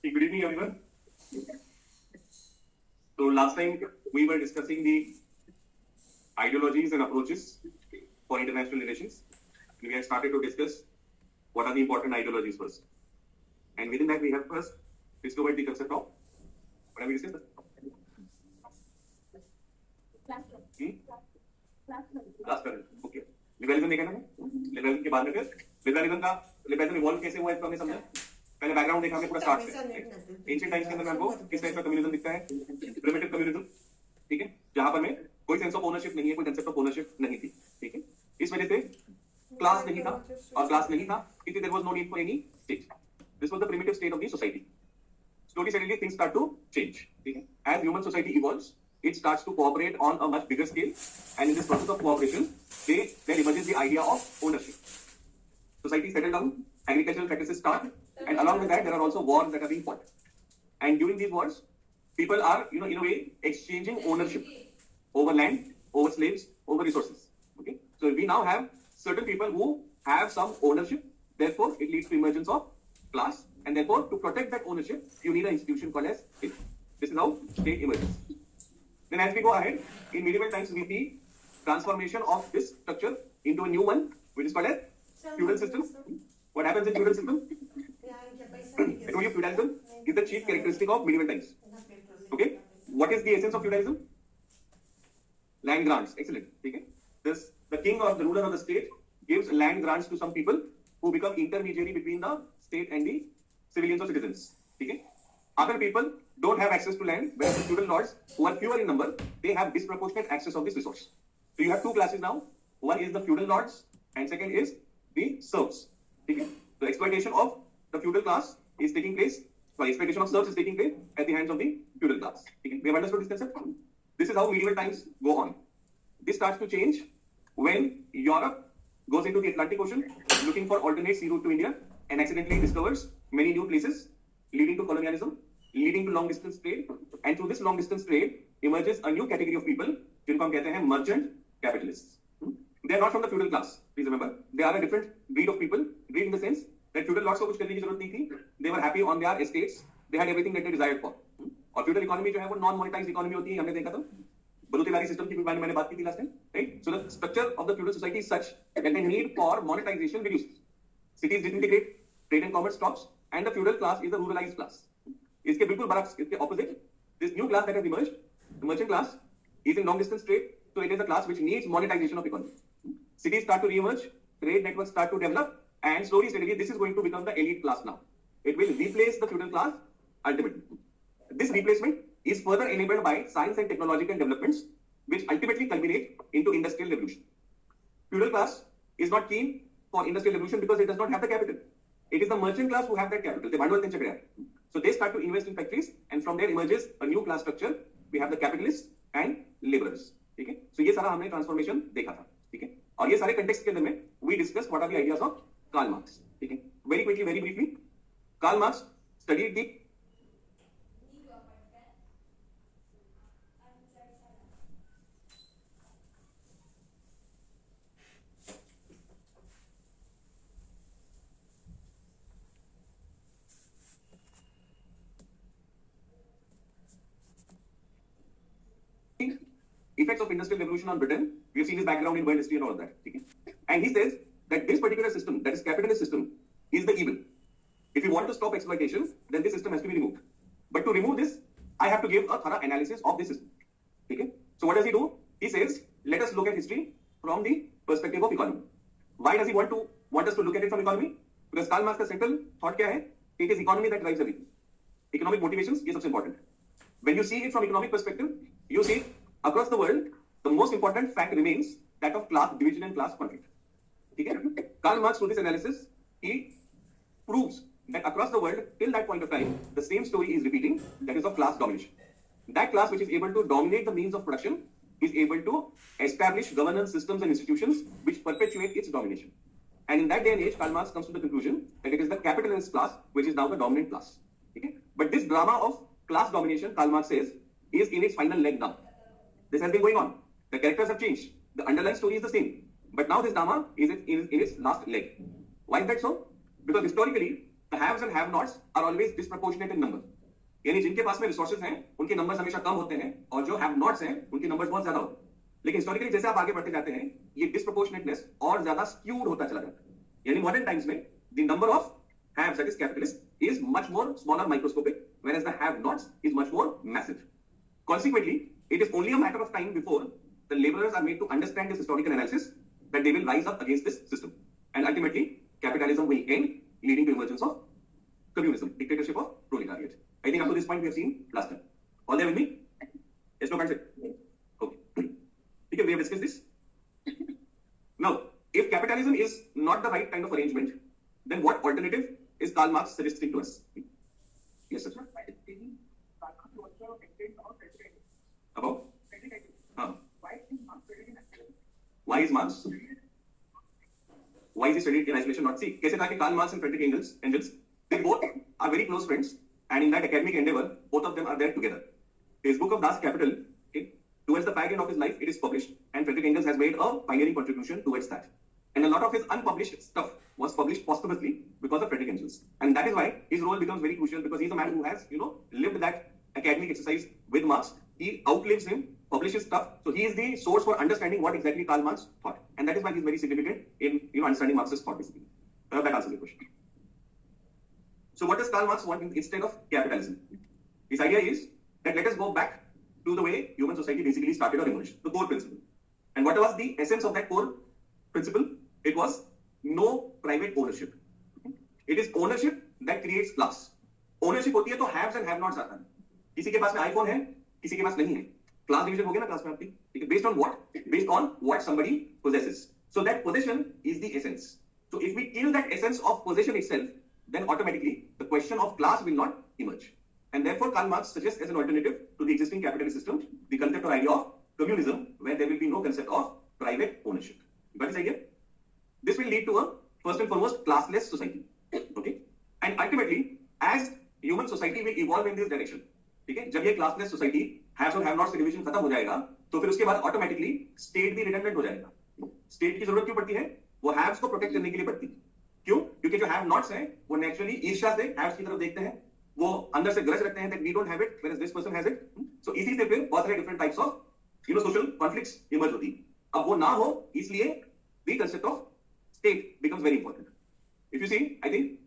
Good evening, everyone. So last time we were discussing the ideologies and approaches for international relations. We have started to discuss what are the important ideologies first. And within that, we have first discovered the concept of what have we discussed? Class current. Okay. Liberalism देखा ना? Liberalism के बाद में फिर liberalism evolve कैसे हुआ इसको हमने समझा. पहले बैकग्राउंड देखा हमने पूरा स्टार्ट से. एंशिएंट टाइम्स के अंदर हमको किस टाइप का कम्युनिज्म दिखता है? Primitive communism. ठीक है, जहां पर में कोई सेंस ऑफ ओनरशिप नहीं है, कोई कंसेप्ट ऑफ ओनरशिप नहीं थी. ठीक है, इस वजह से क्लास नहीं था, और क्लास नहीं था क्योंकि there was no need for any state. This was the primitive state of the society. Slowly suddenly things start to change. ठीक है, as human society evolves, it starts to cooperate on a much bigger scale, and in this process of cooperation there emerges the idea of ownership. Society settle down, agricultural practices start, and along with that there are also wars that are being fought. And during these wars, people are, in a way, exchanging ownership over land, over slaves, over resources. Okay, so we now have certain people who have some ownership. Therefore, it leads to emergence of class, and therefore, to protect that ownership, you need an institution called as state. This is how state emerges. Then, as we go ahead, in medieval times, we see transformation of this structure into a new one, which is called as feudal system. What happens in feudal system? I told you feudalism is the chief characteristic of medieval times. Okay, what is the essence of feudalism? Land grants. Excellent. Okay, the king or the ruler of the state gives land grants to some people who become intermediary between the state and the civilians or citizens. Okay, other people don't have access to land, whereas the feudal lords, who are fewer in number, they have disproportionate access of this resource. So you have two classes now. One is the feudal lords, and second is the serfs. Okay, the exploitation of the feudal class is taking place. Exploitation of serfs is taking place at the hands of the feudal class. Okay, we have understood this concept. This is how medieval times go on. This starts to change when Europe goes into the Atlantic Ocean looking for alternate sea route to India and accidentally discovers many new places, leading to colonialism, leading to long distance trade, and through this long distance trade emerges a new category of people, जिनको हम कहते हैं merchant capitalists. They are not from the feudal class. Please remember, they are a different breed of people. Breed in the sense that feudal lords को कुछ करने की जरूरत नहीं थी. They were happy on their estates. They had everything that they desired for. और feudal economy जो है वो non monetized economy होती है. हमने देखा था. बलूतेदारी सिस्टम की बारे में मैंने बात की थी last time, right? So the structure of the feudal society is such that the need for monetization reduces. Cities disintegrate, trade and commerce stops, and the feudal class is the ruralized class. इसके बिल्कुल बराबर, इसके opposite, this new class that has emerged, the merchant class, is in long distance trade, so it is a class which needs monetization of economy. Cities start to re-emerge, trade networks start to develop, and slowly, steadily, this is going to become the elite class now. It will replace the feudal class ultimately. This replacement is further enabled by science and technological developments, which ultimately culminate into industrial revolution. Feudal class is not keen for industrial revolution because it does not have the capital. It is the merchant class who have that capital. They भांडवल त्यांच्याकडे आहे. So they start to invest in factories, and from there emerges a new class structure. We have the capitalists and laborers. ठीक है? So ये सारा हमने transformation देखा था. ठीक है? और ये सारे context के अंदर में we discussed what are the ideas of Karl Marx. ठीक है? Very quickly, very briefly, Karl Marx studied the effects of industrial revolution on Britain. We have seen his background in world history and all of that. Okay? And he says that this particular system, that is capitalist system, is the evil. If you want to stop exploitation, then this system has to be removed. But to remove this, I have to give a thorough analysis of this system. Okay? So what does he do? He says, let us look at history from the perspective of economy. Why does he want us to look at it from economy? Because Karl Marx's central thought क्या है? It is economy that drives everything. Economic motivations is सबसे important. When you see it from economic perspective, you see across the world, the most important fact remains that of class division and class conflict. Okay? Karl Marx, through this analysis, he proves that across the world, till that point of time, the same story is repeating, that is of class domination. That class which is able to dominate the means of production is able to establish governance systems and institutions which perpetuate its domination. And in that day and age, Karl Marx comes to the conclusion that it is the capitalist class which is now the dominant class. Okay? But this drama of class domination, Karl Marx says, is in its final leg now. This has been going on. The characters have changed. The underlying story is the same. But now this drama is in its last leg. Why is that so? Because historically, the haves and have nots are always disproportionate in number. यानी जिनके पास में resources हैं उनके numbers हमेशा कम होते हैं और जो हैव नॉट्स हैं उनके नंबर्स बहुत ज्यादा होते हैं. लेकिन हिस्टोरिकली जैसे आप आगे बढ़ते जाते हैं ये डिस्प्रोपोर्शनेटनेस और ज्यादा स्क्यूड होता चला जाता है. यानी मॉडर्न टाइम्स में the number of haves, that is capitalist, is much more smaller, microscopic, whereas the have nots is much more massive. Consequently, it is only a matter of time before the laborers are made to understand this historical analysis that they will rise up against this system, and ultimately capitalism will end, leading to emergence of communism, dictatorship of proletariat. I think up to this point we have seen last time. All there with me? Yes, no, can't say. Okay. Okay, we have discussed this. Now, if capitalism is not the right kind of arrangement, then what alternative is Karl Marx suggesting to us? Yes, sir. About? Why is Marx? Why is he studied in isolation? Not see. कैसे था कि Karl Marx and Friedrich Engels, they both are very close friends, and in that academic endeavor, both of them are there together. His book of Das Kapital, okay, towards the fag end of his life, it is published, and Friedrich Engels has made a pioneering contribution towards that. And a lot of his unpublished stuff was published posthumously because of Friedrich Engels, and that is why his role becomes very crucial, because he's a man who has, lived that academic exercise with Marx. He outlives him, publishes stuff, so he is the source for understanding what exactly Karl Marx thought, and that is why he's very significant in understanding Marx's thought, basically. I hope that answers your question. So what does Karl Marx want instead of capitalism? His idea is that let us go back to the way human society basically started or emerged, the core principle. And what was the essence of that core principle? It was no private ownership. It is ownership that creates class. Ownership होती है तो haves and have nots आता है. किसी के पास में iPhone है, किसी के पास नहीं है. Class division हो गया ना क्लास में आपकी. Based on what? Based on what somebody possesses. So that possession is the essence. So if we kill that essence of possession itself, then automatically the question of class will not emerge. And therefore Karl Marx suggests as an alternative to the existing capitalist system the concept or idea of communism, where there will be no concept of private ownership. Got this idea? This will lead to a first and foremost classless society. Okay? And ultimately, as human society will evolve in this direction, ठीक है, जब ये classless society haves और have nots का division खत्म हो जाएगा तो फिर उसके बाद ऑटोमेटिकली स्टेट भी रिडंडेंट हो जाएगा. स्टेट की जरूरत क्यों पड़ती है? वो हैव्स को प्रोटेक्ट करने के लिए पड़ती है. क्यों? क्योंकि जो हैव नॉट्स हैं वो नेचुरली ईर्ष्या से हैव्स की तरफ देखते हैं, वो अंदर से ग्रज रखते हैं that we don't have it whereas this person has it. So इसी से फिर बहुत सारे different types of social conflicts emerge होती. अब वो ना हो इसलिए the concept of state becomes very important. If you see, I think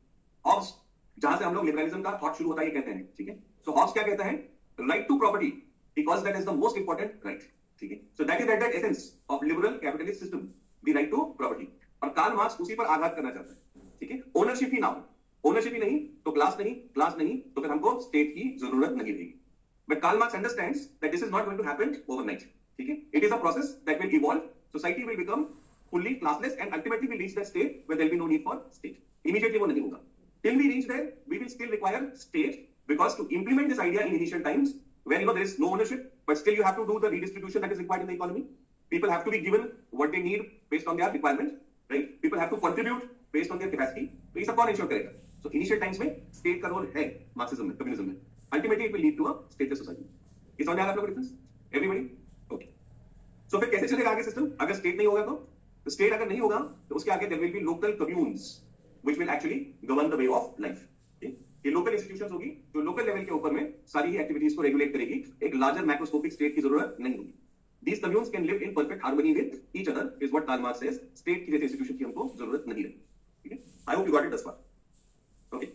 Hobbes, जहां से हम लोग लिबरलिज्म का थॉट शुरू होता है, ये कहते हैं, ठीक है. सो हॉब्स क्या कहता है? Right to property, because that is the most important right. ठीक है. So that is that essence of liberal capitalist system, the right to property. और कार्ल मार्क्स उसी पर आघात करना चाहता है. ठीक है. ओनरशिप ही ना हो, ओनरशिप ही नहीं तो क्लास नहीं, क्लास नहीं तो फिर हमको स्टेट की जरूरत नहीं रहेगी. But Karl Marx understands that this is not going to happen overnight. ठीक है. It is a process that will evolve. Society will become fully classless and ultimately we reach that state where there will be no need for state. Immediately वो नहीं होगा. Till we reach there, we will still require state, because to implement this idea in initial times, where there is no ownership, but still you have to do the redistribution that is required in the economy. People have to be given what they need based on their requirement, right? People have to contribute based on their capacity. तो ये सब कौन ensure करेगा? So initial times में state का role है Marxism में, communism में. Ultimately it will lead to a stateless society. इस समझ आ रहा है आप लोगों को difference? Everybody? Okay. So फिर कैसे चलेगा आगे सिस्टम? अगर स्टेट नहीं होगा तो स्टेट अगर नहीं होगा तो उसके आगे there will be local communes which will actually govern the way of life. ये लोकल इंस्टीट्यूशंस होगी जो लोकल लेवल के ऊपर में सारी ही एक्टिविटीज को रेगुलेट करेगी. एक लार्जर मैक्रोस्कोपिक स्टेट की जरूरत नहीं होगी. These communes can live in perfect harmony with each other is what Karl Marx says. State की जैसे इंस्टीट्यूशन की हमको जरूरत नहीं रहेगी. ठीक है. I hope you got it thus far. Okay.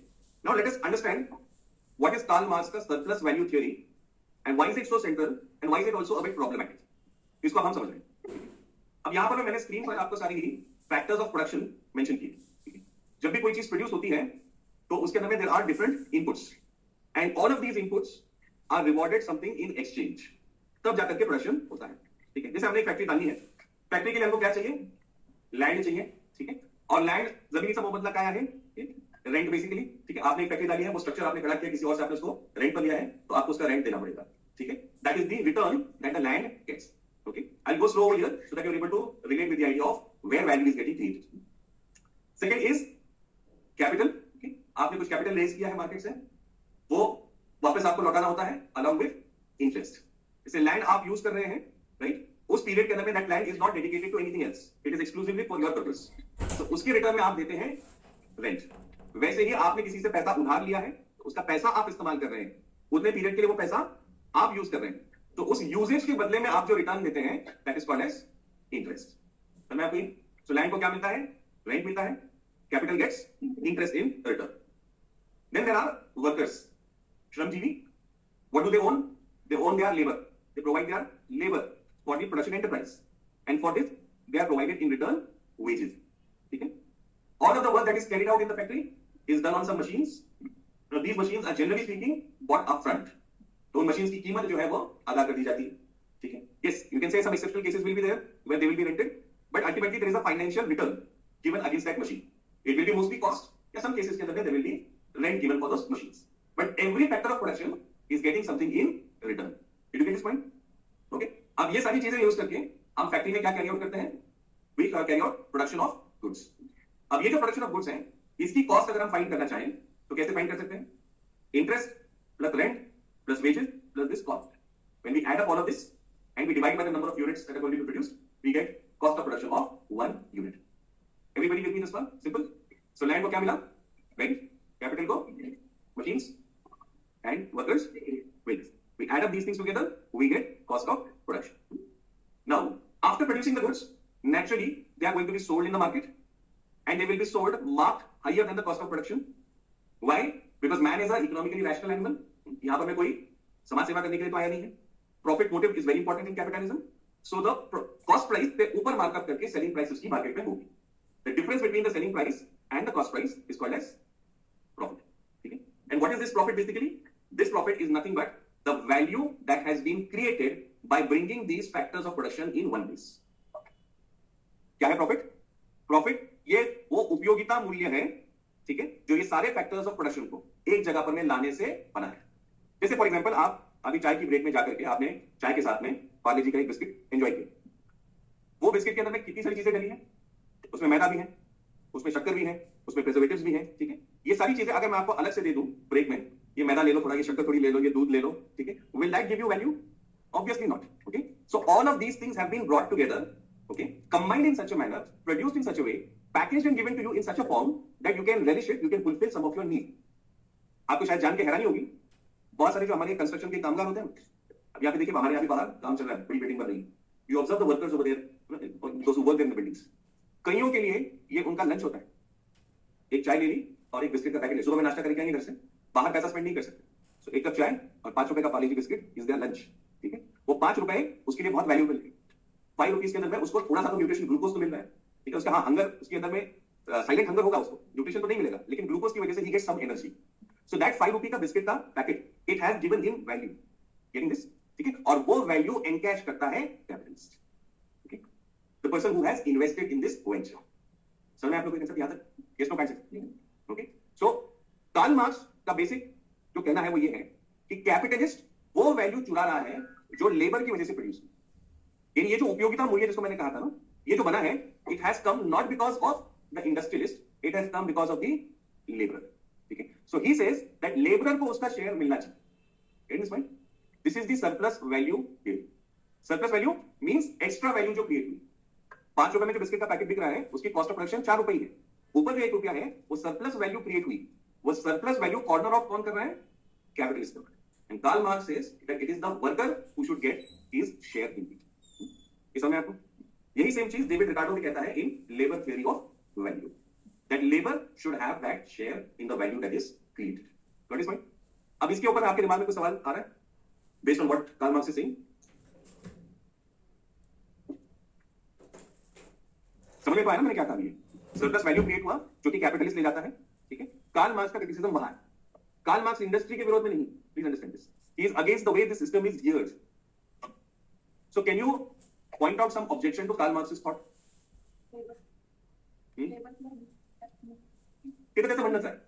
Now let us understand what is Karl Marx का surplus value theory and why is it so central and why is it also a bit problematic. इसको हम समझ रहे हैं. अब यहां पर मैंने स्क्रीन पर आपको सारी ही फैक्टर्स ऑफ प्रोडक्शन मेंशन किए. जब भी कोई चीज प्रोड्यूस होती है तो उसके अंदर में there are different inputs and all of these inputs are rewarded something in exchange. तब जाकर के प्रोडक्शन होता है. ठीक है. जैसे हमने एक फैक्ट्री डाली है, फैक्ट्री के लिए हमको क्या चाहिए? लैंड चाहिए. ठीक है. और लैंड जमीन से मुबदला क्या है? Rent basically. ठीक है. आपने एक फैक्ट्री डाली है, वो स्ट्रक्चर आपने खड़ा किया, किसी और से आपने उसको रेंट पर लिया है, तो आपको उसका रेंट देना पड़ेगा. ठीक है. That is the return that the land gets. Okay, I'll go slow over here so that you're able to relate with the idea of where value is getting created. Second is capital. Okay, आपने कुछ capital raise किया है market से, वो वापस आपको लौटाना होता है along with interest. जैसे land आप use कर रहे हैं, right? उस period के अंदर में that land is not dedicated to anything else. It is exclusively for your purpose. So उसके return में आप देते हैं rent. वैसे ही आपने किसी से पैसा उधार लिया है, तो उसका पैसा आप इस्तेमाल कर रहे हैं, उतने पीरियड के लिए वो पैसा आप यूज कर रहे हैं, तो उस यूजेज के बदले में आप जो रिटर्न देते हैं that is called as interest. समझ आपको? सो लैंड को क्या मिलता है? रेंट मिलता है, capital gets interest in return. Then there are workers, श्रमजीवी। What do they own? They own their labour, they provide their labour for the production enterprise, and for this they are provided in return wages. ठीक है? All of the work that is carried out in the factory is done on some machines. Now these machines are generally speaking bought upfront. तो उन machines की कीमत जो है वो अदा कर दी जाती है। ठीक है? Yes, you can say some exceptional cases will be there where they will be rented, but ultimately there is a financial return given against that machine. It will be mostly cost. या some cases के अंदर there will be rent given for those machines. But every factor of production is getting something in return. Did you get this point? Okay? अब ये सारी चीजें use करके हम factory में क्या कैरी आउट करते हैं? We carry out production of goods. अब ये जो प्रोडक्शन ऑफ गुड्स है, इसकी कॉस्ट अगर हम फाइंड करना चाहें तो कैसे फाइंड कर सकते हैं? Interest plus rent plus wages plus this cost. When we add up all of this and we divide by the number of units that are going to be produced, we get cost of production of 1 unit. Everybody with me this one? Simple. So land को क्या मिला? Rent. Capital को machines and workers wages. We add up these things together, we get cost of production. Now, after producing the goods, naturally they are going to be sold in the market and they will be sold marked higher than the cost of production. Why? Because man is a economically rational animal. यहाँ पर मैं कोई समाज सेवा करने के लिए तो आया नहीं है। Profit motive is very important in capitalism. So the cost price पे ऊपर मार्कअप करके सेलिंग प्राइस उसकी मार्केट में होगी। The difference between the selling price and the cost price is called as profit. ठीक है? And what is this profit basically? This profit is nothing but the value that has been created by bringing these factors of production in one place. क्या है profit? Profit ये वो उपयोगिता मूल्य है, ठीक है, जो ये सारे फैक्टर्स ऑफ प्रोडक्शन को एक जगह पर में लाने से बना है। जैसे फॉर एग्जांपल आप अभी चाय की ब्रेक में जाकर के आपने चाय के साथ में पार्ले जी का एक बिस्किट एंजॉय किया। वो बिस्किट के अंदर में कितनी सारी चीजें डली हैं? उसमें मैदा भी है, उसमें शक्कर भी है, उसमें प्रिजर्वेटिव्स भी है। ठीक है? ये सारी चीजें अगर मैं आपको अलग से दे दूं ब्रेक में, ये मैदा ले लो थोड़ा, ये शक्कर थोड़ी ले लो, ये दूध ले लो, ठीक है, will that give you value? Obviously not. Okay, so all of these things have been brought together, okay, combined in such a manner, produced in such a way, packaged and given to you in such a form that you can relish it, you can fulfill some of your need. आपको शायद जान के हैरानी होगी, बहुत सारे जो हमारे कंस्ट्रक्शन के कामगार होते हैं, अब यहाँ पे देखिए हमारे यहाँ भी बाहर काम चल रहा है, बड़ी बिल्डिंग बन रही है, you observe the workers over there, those who work in the buildings. कईयों के लिए ये उनका लंच होता है, एक चाय ले ली और एक बिस्किट का पैकेट ले, सुबह में नाश्ता करके आएंगे घर से, बाहर पैसा स्पेंड नहीं कर सकते, so एक कप चाय और 5 रुपए का पार्ले जी बिस्किट इज देयर लंच। ठीक है? वो 5 रुपए उसके लिए बहुत वैल्यूएबल है। 5 रुपीज के अंदर में उसको थोड़ा सा तो न्यूट्रिशन ग्लूकोज तो मिल रहा है, ठीक है, उसका हाँ हंगर उसके अंदर में साइलेंट हंगर होगा, उसको न्यूट्रिशन तो नहीं मिलेगा, लेकिन ग्लूकोज की वजह से ही gets some energy. So that 5 रुपए का बिस्किट का packet it has given him value, getting this? ठीक है? और वो वैल्यू एनकैश करता है कैपिटलिस्ट, ठीक है, the person who has invested in this venture. समझ में आप लोगों को कंसेप्ट याद है? Yes no concept? Okay, so Karl Marx का बेसिक जो कहना है वो ये है कि कैपिटलिस्ट वो वैल्यू चुरा रहा है जो लेबर की वजह से प्रोड्यूस, ये जो उपयोगिता मूल्य जिसको मैंने कहा था ना, ये जो बना है, it has come not because of the industrialist, it has come because of the labourer. ठीक है? सो ही सेज दैट लेबरर को उसका शेयर मिलना चाहिए। This is the surplus value here. Surplus value means extra value जो create हुई। 5 रुपए में जो बिस्किट का पैकेट बिक रहा है, उसकी कॉस्ट ऑफ प्रोडक्शन 4 रुपए ही है, ऊपर जो 1 रुपया है वो सरप्लस वैल्यू क्रिएट हुई। वो सरप्लस वैल्यू कॉर्नर ऑफ कौन कर रहा है? कैपिटलिस्ट कर रहा है। And Karl Marx says that it is the worker who should get his share in it. ये समझ में आपको? यही सेम चीज डेविड रिकार्डो भी कहता है in labour theory of value, that labour should have that share in the value that is created. Got it point? अब इसके ऊपर आपके दिमाग में कोई सवाल आ रहा है based on what Karl Marx is saying? समझ में पाया ना मैंने क्या कहा? ये सरप्लस वैल्यू क्रिएट हुआ जो कि कैपिटलिस्ट ले जाता है, ठीक है? कार्ल मार्क्स का क्रिटिसिज्म वहां है। कार्ल मार्क्स इंडस्ट्री के विरोध में नहीं, please understand this, he is against the way this system is geared. So can you point out some objection to Karl Marx's thought? कितना कैसे बनना चाहिए?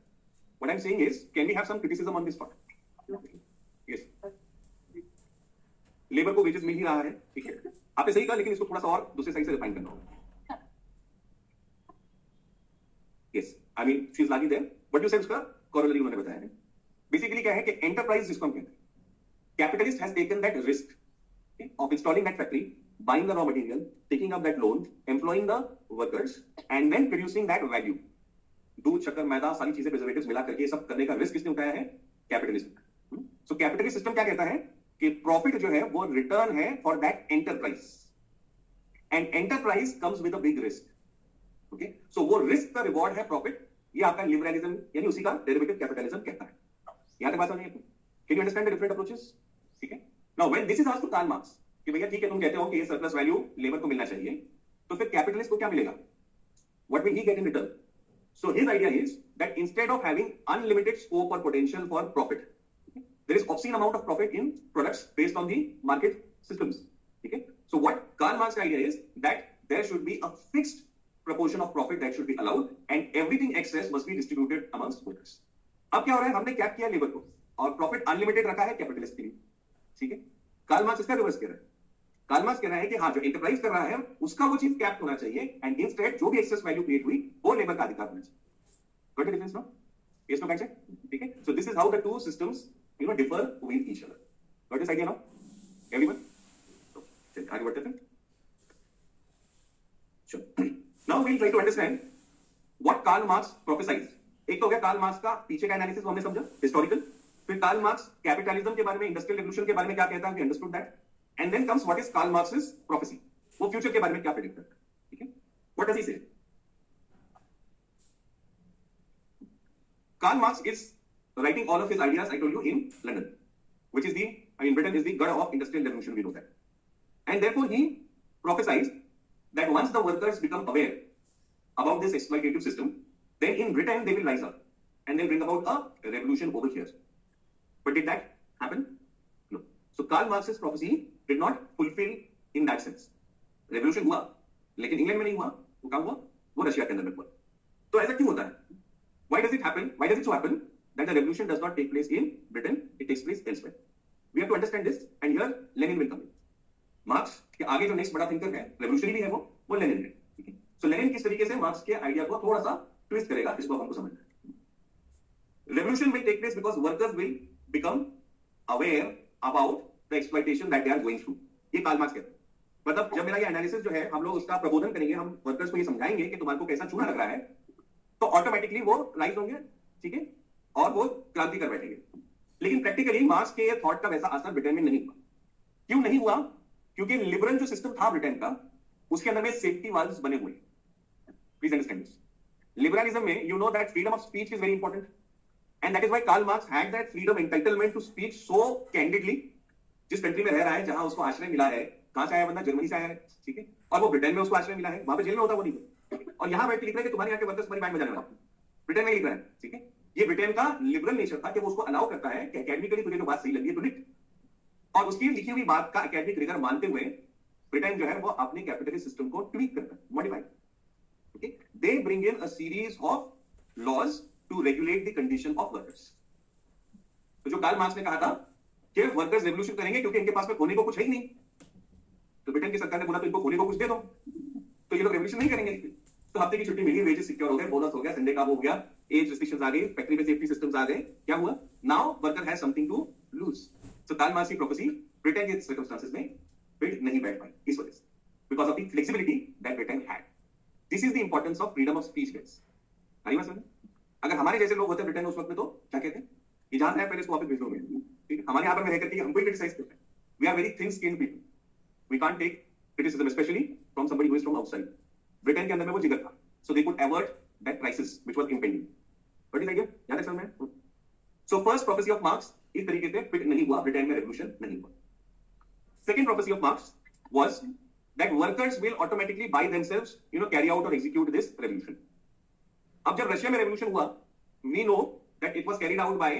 What I'm saying is, can we have some criticism on this thought? Yes. Labour को wages मिल ही रहा है, ठीक है, आपने सही कहा, लेकिन इसको थोड़ा सा और दूसरे साइड से डिफाइन करना होगा। Yes, I mean she is largely there, but you said उसका corollary उन्होंने बताया है। बेसिकली क्या है कि एंटरप्राइज जिसको हम कहते हैं, capitalist has taken that risk of installing that factory, buying the raw material, taking up that loan, employing the workers, and then producing that value. दूध, शक्कर, मैदा, सारी चीजें प्रिजर्वेटिव्स मिला करके सब करने का रिस्क किसने उठाया है? कैपिटलिज्म। सो कैपिटलिस्ट सिस्टम क्या कहता है कि प्रॉफिट जो है वो रिटर्न है for that enterprise, and enterprise comes with a big risk. Okay, so वो रिस्क का रिवॉर्ड है प्रॉफिट। ये आपका लिबरलिज्म यानी उसी का डेरिवेटिव कैपिटलिज्म कहता है। यहां तक बात समझ? Can you understand the different approaches? ठीक है, now when this is asked to Karl Marx कि भैया ठीक है, तुम कहते हो कि ये सरप्लस वैल्यू लेबर को मिलना चाहिए, तो फिर कैपिटलिस्ट को क्या मिलेगा? What will he get in return? So his idea is that instead of having unlimited scope or potential for profit, there is obscene amount of profit in products based on the market systems. Okay? So what Karl Marx's idea is that there should be a fixed proportion of profit that should be allowed and everything excess must be distributed amongst workers. अब क्या हो रहा है? हमने cap किया labour को और profit unlimited रखा है कैपिटलिस्ट के लिए। ठीक है, कार्ल मार्क्स इसका रिवर्स कर रहा है। कार्ल मार्क्स कह रहा है कि हाँ, जो एंटरप्राइज कर रहा है उसका वो चीज कैप होना चाहिए एंड इंस्टेड जो भी एक्सेस वैल्यू क्रिएट हुई वो लेबर का अधिकार होना चाहिए। Got the difference now? Yes no guys? ठीक है, so this is how the two systems differ with each other. Got this idea now everyone? तो चलिए आगे बढ़ते हैं। चलो, now we will try to understand what Karl Marx prophesize. एक तो हो गया कार्ल मार्क्स का पीछे का एनालिसिस, हमने समझा हिस्टोरिकल। फिर कार्ल मार्क्स कैपिटलिज्म के बारे में, इंडस्ट्रियल रेवोल्यूशन के बारे में क्या कहता है, we understood that. And then comes what is Karl Marx's prophecy. वो फ्यूचर के बारे में क्या प्रेडिक्ट करता है? ठीक है, what does he say? Karl Marx is writing all of his ideas, I told you, in London, which is Britain is the god of industrial revolution, we know that. And therefore he prophesied that once the workers become aware about this exploitative system, then in Britain they will rise up and they'll bring about a revolution over here. But did that happen? No. So Karl Marx's prophecy did not fulfill in that sense. Revolution हुआ लेकिन England में नहीं हुआ। वो कहाँ हुआ? वो Russia के अंदर में हुआ। तो ऐसा क्यों होता है? Why does it happen? Why does it so happen that the revolution does not take place in Britain? It takes place elsewhere. We have to understand this, and here Lenin will come in. Marks के आगे जो next बड़ा thinker है, revolutionary भी है, वो Lenin है। ठीक है, सो लेनिन किस तरीके से मार्क्स के आइडिया को थोड़ा सा ट्विस्ट करेगा, इसको हमको समझना है। Revolution will take place because workers will become aware about the exploitation that they are going through. ये कार्ल मार्क्स कहते हैं। मतलब जब मेरा ये एनालिसिस जो है, हम लोग उसका प्रबोधन करेंगे, हम वर्कर्स को ये समझाएंगे कि तुम्हारे को कैसा चूना लग रहा है, तो ऑटोमेटिकली वो राइज होंगे। ठीक है, और वो क्रांति कर बैठेंगे। लेकिन प्रैक्टिकली मार्क्स के थॉट का वैसा असर ब्रिटेन में नहीं हुआ। क्यों नहीं हुआ? क्योंकि लिबरल जो सिस्टम था ब्रिटेन का, उसके अंदर में सेफ्टी वाल्व्स बने हुए। Please understand this. लिबरलिज्म में you know that freedom of speech is very important, and that is why Karl Marx had that freedom entitlement to speech so candidly. जिस country में रह रहा है, जहां उसको आश्रय मिला है, कहां से आया बंदा? जर्मनी से आया है। ठीक है, और वो ब्रिटेन में उसको आश्रय मिला है, वहां पे जेल में होता वो नहीं, और यहां बैठ के लिख रहा है कि तुम्हारे यहाँ के वर्कर्स तुम्हारी बैंड बजाने वाला। ब्रिटेन में लिख रहा है। ठीक है, ये ब्रिटेन का लिबरल नेचर था कि वो उसको अलाउ करता है कि एकेडमिकली तुझे जो बात सही लगी है तो लिख, और उसकी लिखी हुई बात का एकेडमिक रिगर मानते हुए ब्रिटेन जो है वो अपने कैपिटलिस्ट सिस्टम को ट्वीक करता है, modify. Okay, they bring in a series of laws to regulate the condition of workers. तो जो कार्ल मार्क्स ने कहा था कि वर्कर्स रेवोल्यूशन करेंगे क्योंकि इनके पास में खोने को कुछ है ही नहीं, तो ब्रिटेन की सरकार ने बोला तो इनको खोने को कुछ दे दो, तो ये लोग रेवोल्यूशन नहीं करेंगे। तो हफ्ते की छुट्टी मिली, वेजेस सिक्योर हो गए, बोनस हो गया, संडे का वो हो गया, एज रिस्ट्रिक्शंस आ गई, फैक्ट्री में सेफ्टी सिस्टम्स आ गए। क्या हुआ? Now worker has something to lose. So Karl Marx की प्रोफेसी ब्रिटेन के सर्कमस्टेंसेस में फिट नहीं बैठ पाई इस वजह से, because of the flexibility that Britain had. This is the importance of freedom of speech guys. आई बात समझ? अगर हमारे जैसे लोग होते ब्रिटेन उस वक्त में, तो क्या कहते हैं? ये जहां है पहले इसको वापस भेज दो। ठीक है, हमारे यहाँ पर रह करके हमको ही क्रिटिसाइज करते हैं। We are very thin skinned people, we can't take criticism, especially from somebody who is from outside. Britain के अंदर में वो जिगर था, so they could avert that crisis which was impending. What is idea? याद है समझ में? So first prophecy of Marx इस तरीके से फिट नहीं हुआ, ब्रिटेन में रेवोल्यूशन नहीं हुआ। Second prophecy of Marx was that workers will automatically by themselves, carry out or execute this revolution. अब जब रशिया में रेवोल्यूशन हुआ, we know that it was carried out by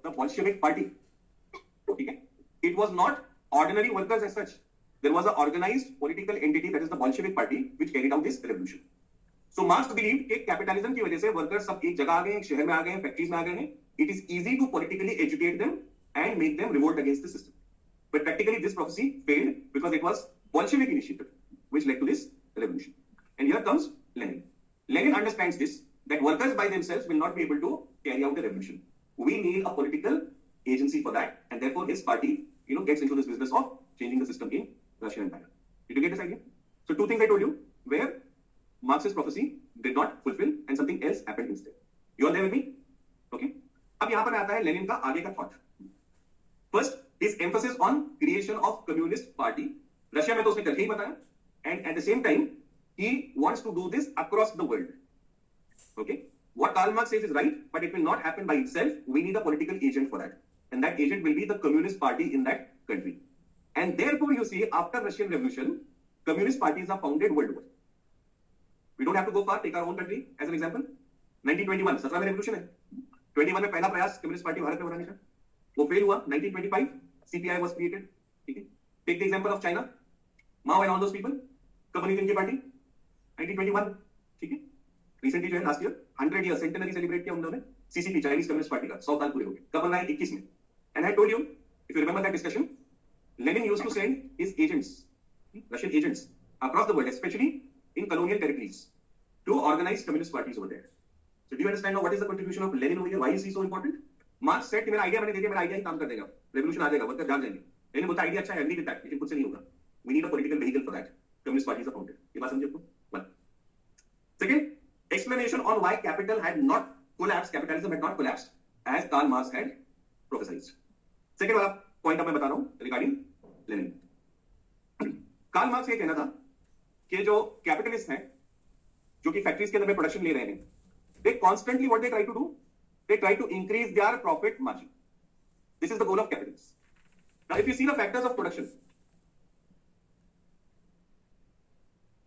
the Bolshevik party. ठीक है? It was not ordinary workers as such. There was an organized political entity, that is the Bolshevik party, which carried out this revolution. So Marx believed कि capitalism की वजह से workers सब एक जगह आ गए हैं, एक शहर में आ गए हैं, फैक्ट्रीज में आ गए हैं. It is easy to politically educate them and make them revolt against the system. But practically this prophecy failed because it was Bolshevik initiative which led to this revolution. And here comes Lenin. Lenin understands this, that workers by themselves will not be able to carry out the revolution. We need a political agency for that, and therefore his party, gets into this business of changing the system in Russian Empire. Did you get this idea? So two things I told you, where Marx's prophecy did not fulfill and something else happened instead. You are there with me? Okay, अब यहां पर आता है Lenin का आगे का thought. First, his emphasis on creation of communist party. Russia में तो उसने करके ही बताया, and at the same time he wants to do this across the world. Okay, what Karl Marx says is right, but it will not happen by itself. We need a political agent for that, and that agent will be the Communist Party in that country. And therefore, you see, after Russian Revolution, communist parties are founded worldwide. We don't have to go far. Take our own country as an example. 1921, 17 में revolution है। 21 में पहला प्रयास communist party Bharat में बनाने का, वो fail हुआ। 1925 CPI was created. ठीक है, take the example of China, Mao and all those people, कब बनी थी इनकी पार्टी? 1921, ठीक है। रिसेंटली जो है last year 100 year centenary celebrate किया उन्होंने सीसीपी, चाइनीज कम्युनिस्ट पार्टी का, 100 साल पूरे हो गए। कब बना है? 21 में। And I told you, if you remember that discussion, Lenin used to send his agents, Russian agents across the world, specially in colonial territories, to organise communist parties over there. So do you understand now what is the contribution of Lenin over here? Why is he so important? Marx said कि मेरा idea मैंने दे दिया, मेरा idea ही काम कर देगा, revolution आ जाएगा, worker जाग जाएंगे। लेनिन बोलता आइडिया अच्छा है, एग्री विद दैट, लेकिन खुद से नहीं होगा। We need a political vehicle for that. Communist parties are founded. ये बात समझिए आपको? Second, explanation on why capital had not collapsed, capitalism had not collapsed as Karl Marx had prophesied. Second वाला पॉइंट अब मैं बता रहा हूं रिगार्डिंग लेनिन। कार्ल मार्क्स ये कहना था कि जो कैपिटलिस्ट हैं, जो कि फैक्ट्रीज के अंदर में प्रोडक्शन ले रहे हैं, they constantly what they try to do, they try to increase their profit margin. This is the goal of capitalists. Now if you see the factors of production,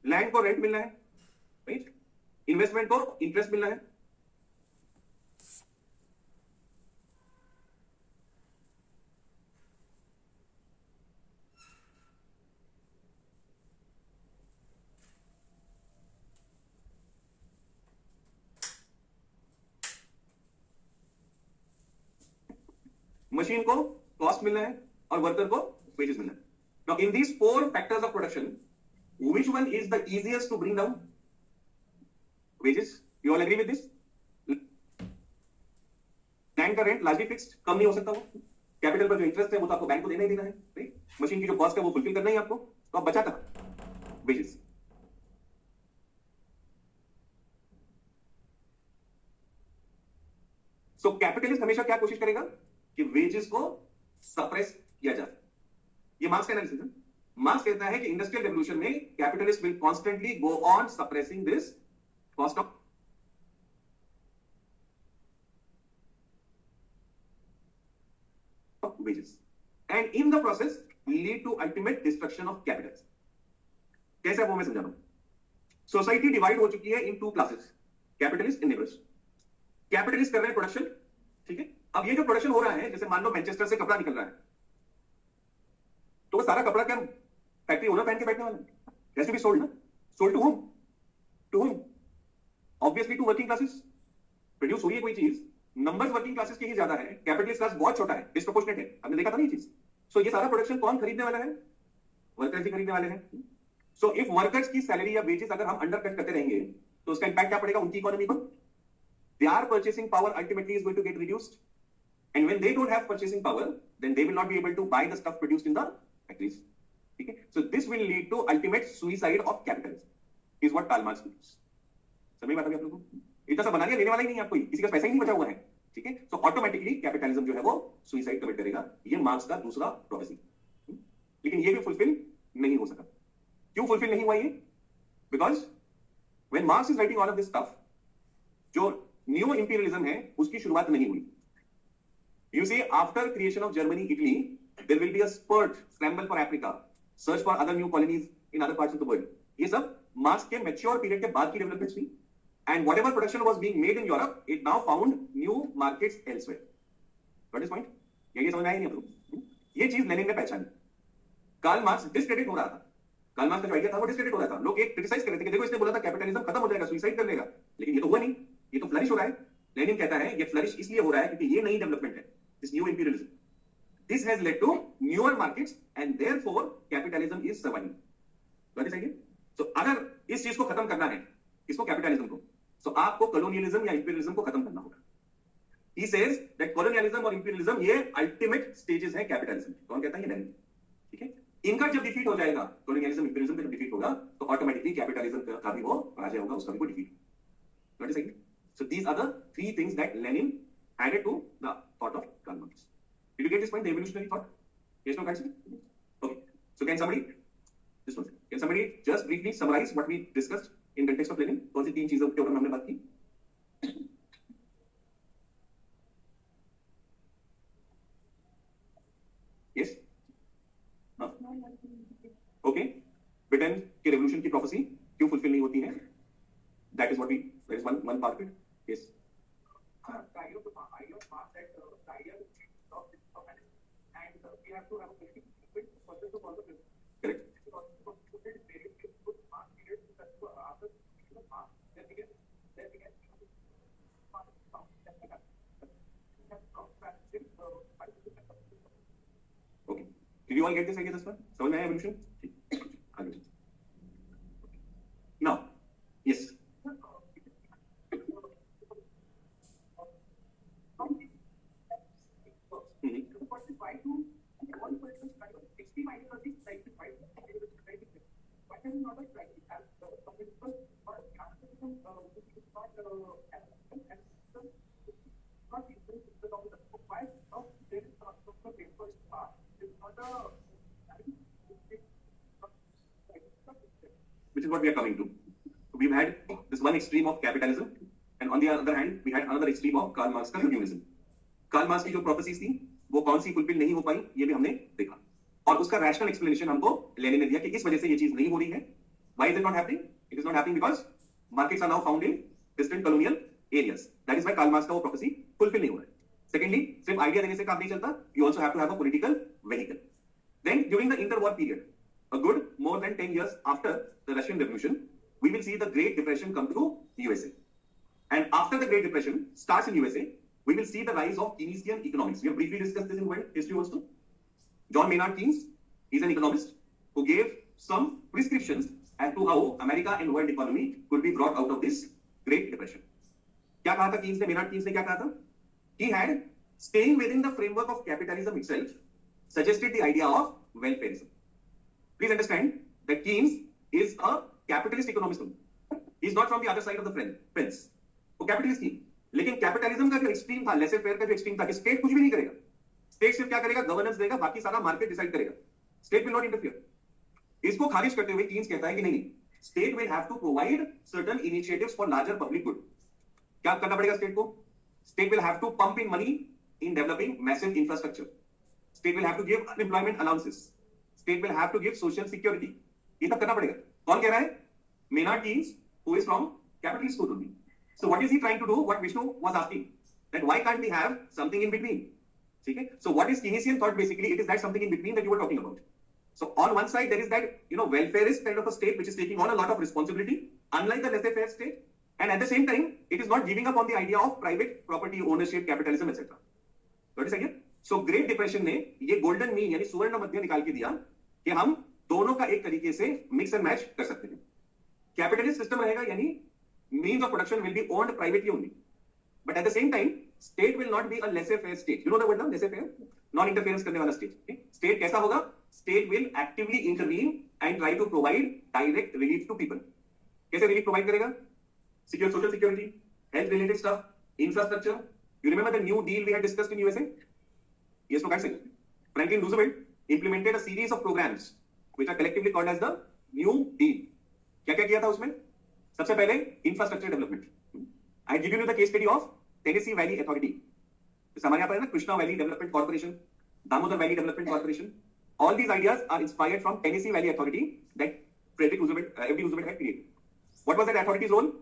land को rent मिलना है, right? Investment को interest मिलना है, machine को cost मिलना है और वर्कर को वेजेस मिलना है। Now in these 4 factors of production, which one is the easiest to bring down? Wages. You all agree with this? Land का रेंट लार्जली फिक्स्ड, कम नहीं हो सकता वो। कैपिटल पर जो इंटरेस्ट है वो तो आपको बैंक को देना ही देना है, राइट? मशीन की जो कॉस्ट है वो फुलफिल करना ही आपको, तो आप बचा था वेजेस। सो कैपिटलिस्ट हमेशा क्या कोशिश करेगा कि वेजेस को सप्रेस किया जाए। ये मार्क्स का एनालिसिस है। मार्क्स कहता है कि इंडस्ट्रियल रेवोल्यूशन में capitalist will constantly go on suppressing this cost of wages, and in the process lead to ultimate destruction of capital. कैसे वो मैं समझा रहा हूं। सोसाइटी डिवाइड हो चुकी है इन 2 classes, capitalist and labourers. Capitalist कर रहे हैं प्रोडक्शन, ठीक है। अब ये जो प्रोडक्शन हो रहा है, जैसे मान लो मैनचेस्टर से कपड़ा निकल रहा है, तो वो सारा कपड़ा क्या फैक्ट्री ओनर पहन के बैठने वाला है? हैज टू बी सोल्ड ना। Sold to home? To home? Obviously to working classes. Produce हुई है कोई चीज, नंबर्स वर्किंग क्लासेस के ही ज्यादा है, कैपिटलिस्ट क्लास बहुत छोटा है, डिस्प्रोपोर्शनेट है। हमने देखा था ना ये चीज। सो ये सारा प्रोडक्शन कौन खरीदने वाला है? वर्कर्स ही खरीदने वाले हैं। सो इफ वर्कर्स की सैलरी या वेजेस अगर हम अंडर कट करते रहेंगे, तो उसका इंपैक्ट क्या पड़ेगा उनकी इकोनॉमी पर? Their purchasing power ultimately is going to get reduced, and when they don't have purchasing power, then they will not be able to buy the stuff produced in the factories. Okay, so this will lead to ultimate suicide of capitalism, is what Karl Marx believes. समझ बात आ गई आप लोगों को? इतना सा बना लिया, लेने वाला ही नहीं है आपको, किसी का पैसा ही नहीं बचा हुआ है, ठीक है। सो ऑटोमेटिकली कैपिटलिज्म जो है वो सुइसाइड कमिट करेगा। ये मार्क्स का दूसरा प्रोफेसी। लेकिन ये भी फुलफिल नहीं हो सका। क्यों फुलफिल नहीं हुआ ये? Because when Marx is writing all of this stuff, जो न्यू इंपीरियलिज्म है उसकी शुरुआत नहीं हुई। You see, after creation of Germany, Italy, there will be a spurt, scramble for Africa, search for other new colonies in other parts of the world. ये सब marks के mature period के बाद की डेवलपमेंट्स थी। And whatever production was being made in Europe, it now found new markets elsewhere. Got this point? ये समझ में आया नहीं आप लोग? ये चीज लेनिन ने पहचानी। कार्ल मार्क्स डिस्क्रेडिट हो रहा था। कार्ल मार्क्स का जो आइडिया था वो डिस्क्रेडिट हो रहा था। लोग एक क्रिटिसाइज कर रहे थे कि देखो इसने बोला था कैपिटलिज्म खत्म हो जाएगा, सुसाइड कर लेगा, लेकिन ये तो हुआ नहीं, ये तो फ्लरिश हो रहा है। लेनिन कहता है ये फ्लरिश इसलिए हो रहा है क्योंकि ये नई डेवलपमेंट है, this new imperialism. This has led to newer markets and therefore capitalism is surviving. Got this idea? So अगर इस चीज को खत्म करना है, इसको कैपिटलिज्म को, तो आपको कॉलोनियलिज्म या इंपीरियलिज्म को खत्म करना होगा। He says that colonialism और इंपीरियलिज्म ये अल्टीमेट स्टेजेस हैं कैपिटलिज्म। कौन कहता है? ये लेनिन, ठीक है। इनका जब डिफीट हो जाएगा, कॉलोनियलिज्म इंपीरियलिज्म का जब डिफीट होगा, तो ऑटोमेटिकली कैपिटलिज्म का भी वो पराजय होगा, उसका भी वो डिफीट होगा। So these are the three things that Lenin added to the thought of Karl Marx. Did you get this point, the evolutionary thought? Yes, no, guys? Okay. So can somebody, this one, can somebody just briefly summarize what we discussed in context of Lenin? कौन सी तीन चीजों के ऊपर हमने बात की? Yes? हाँ. Okay. Britain की रेवोल्यूशन की प्रोफेसी क्यों फुलफिल नहीं होती है? That is what we, that is one part of it. Yes. The idea of Marx that the idea of and we have to have a political process to follow this. Correct. Okay. Did you all get this idea this one? समझ में आया evolution? आगे. Now, yes. Which is what we are coming to. We've had this one extreme of capitalism, and on the other hand, we had another extreme of Karl Marx का communism. Karl Marx की जो prophecies थी, वो कौन सी fulfill नहीं हो पाई, ये भी हमने देखा. और उसका rational explanation हमको लेनिन ने दिया कि इस वजह से ये चीज नहीं हो रही है. Why is it not happening? It is not happening because markets are now found in distant colonial areas. That is why Karl Marx का वो prophecy fulfill नहीं हो रहा है. Secondly, सिर्फ idea देने से काम नहीं चलता. You also have to have a political vehicle. Then during the interwar period, a good more than 10 years after the Russian Revolution, we will see the Great Depression come to USA. And after the Great Depression starts in USA, we will see the rise of Keynesian economics. We have briefly discussed this in world history also. John Maynard Keynes is an economist who gave some prescriptions as to how America and world economy could be brought out of this Great Depression. क्या कहा था Keynes ने? Maynard Keynes ने क्या कहा था? He had, staying within the framework of capitalism itself, suggested the idea of welfareism. Please understand that Keynes is a capitalist economist. He is not from the other side of the fence. वो capitalist थी, लेकिन capitalism का जो extreme था, laissez faire का जो extreme था, कि state कुछ भी नहीं करेगा. State सिर्फ क्या करेगा? Governance देगा, बाकी सारा market decide करेगा. State will not interfere. इसको खारिज करते हुए Keynes कहता है कि नहीं, state will have to provide certain initiatives for larger public good. क्या करना पड़ेगा state को? State will have to pump in money in developing massive infrastructure. State will have to give unemployment allowances. State will have to give social security. ये सब करना पड़ेगा. कौन कह रहा है? Maynard Keynes, who is from capitalist school only. So what is he trying to do? What Vishnu was asking, that why can't we have something in between? Okay? So what is Keynesian thought basically? It is that something in between that you were talking about. So on one side there is that, welfareist kind of a state which is taking on a lot of responsibility, unlike the laissez-faire state, and at the same time it is not giving up on the idea of private property ownership, capitalism, etc. What is again? So Great Depression ने ये golden mean यानी सुवर्ण मध्य निकाल के दिया कि हम दोनों का एक तरीके से mix and match कर सकते हैं. Capitalist system रहेगा यानी means of production will be owned privately only, but at the same time state will not be a laissez-faire state. You know the word now, laissez-faire, non-interference करने वाला state. Okay? State कैसा होगा? State will actively intervene and try to provide direct relief to people. कैसे relief provide करेगा? Secure social security, health related stuff, infrastructure. You remember the New Deal we had discussed in USA? Yes, no, guys. Franklin Roosevelt implemented a series of programs which are collectively called as the New Deal. क्या-क्या किया था उसमें? सबसे पहले infrastructure development. I give you the case study of Tennessee Valley Authority. तो हमारे यहाँ पर है ना Krishna Valley Development Corporation, Damodar Valley Development Corporation. All these ideas are inspired from Tennessee Valley Authority that Frederick Roosevelt, FD Roosevelt had created. What was that authority's role?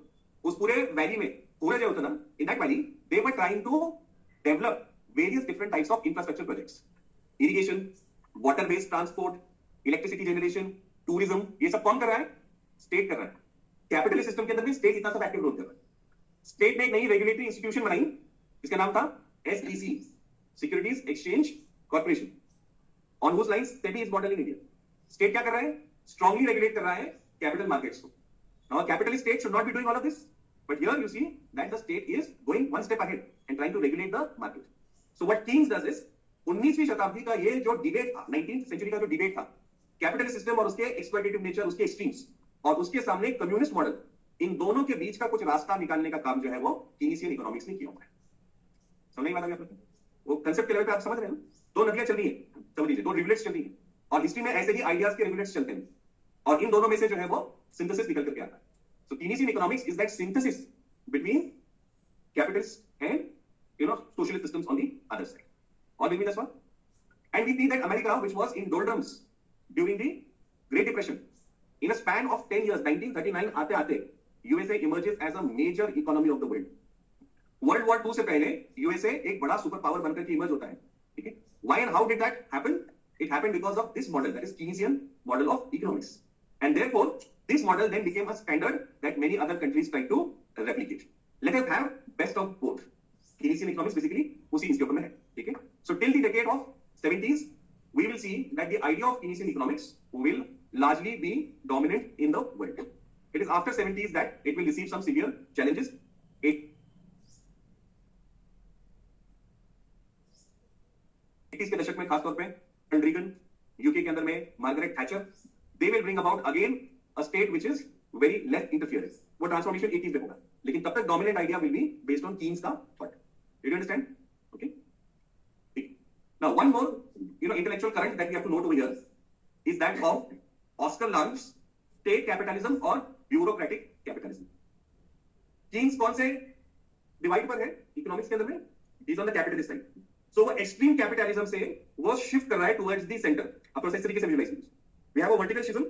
उस पूरे valley में, पूरा जो होता ना, in that valley, they were trying to develop various different types of infrastructure projects. Irrigation, water-based transport, electricity generation, tourism, ये सब कौन कर रहा है? State कर रहा है. Capitalist system के अंदर भी state इतना सब active role कर रहा है. State ने एक नई regulatory institution बनाई, इसका नाम था SEC, Securities Exchange Corporation, on whose lines SEBI is modeled in India. State क्या कर रहा है? Strongly regulate कर रहा है capital markets को. Now, a capitalist state should not be doing all of this, but here you see that the state is going one step ahead and trying to regulate the market. So what Keynes does is, 19वीं शताब्दी का ये जो debate था, 19th century का जो debate था, capitalist system और उसके एक्सप्लॉइटेटिव नेचर, उसके एक्सट्रीम्स, और उसके सामने कम्युनिस्ट मॉडल, इन दोनों के बीच का कुछ रास्ता निकालने का काम जो है वो कीनीसियन इकोनॉमिक्स ने किया हुआ है। समझ में आ गया? वो कंसेप्ट के लेवल पे आप समझ रहे हैं ना? दो नदियां चल रही है, समझ लीजिए, दो रिवलेट्स चल रही है, और हिस्ट्री में ऐसे ही आइडियाज के रिवलेट्स चलते हैं, और इन दोनों में से जो है वो सिंथेसिस निकल करके आता है। So Keynesian economics is that synthesis between capitalist and socialist systems on the other side. All between this one. And we see that America, which was in doldrums during the Great Depression, in a span of 10 years, 1939 आते USA emerges as a major economy of the world. World war 2 से पहले USA एक बड़ा super power बनकर के emerge होता है, ठीक है? Why and how did that happen? It happened because of this model, that is Keynesian model of economics, and therefore this model then became a standard that many other countries try to replicate. Let us have best of both. Keynesian economics basically उसी इसके ऊपर में है, ठीक है? So till the decade of 70s we will see that the idea of Keynesian economics will largely be dominant in the world. It is after 70s that it will receive some severe challenges. It 80s के दशक में खासतौर पे ronald reagan, UK के अंदर में Margaret Thatcher, they will bring about again a state which is very less interference. वो transformation 80s में होगा, लेकिन तब तक dominant idea will be based on Keynes का thought. Did you understand? Okay. Now one more intellectual current that we have to note over here is that of Oscar Lange's state capitalism और bureaucratic capitalism. Keynes कौन से divide पर है economics के अंदर में? He's on the capitalist side. So वो extreme capitalism से वो शिफ्ट कर रहा है टुवर्ड्स द सेंटर. अब प्रोसेस तरीके से विजुअलाइज कीजिए. We have a vertical schism,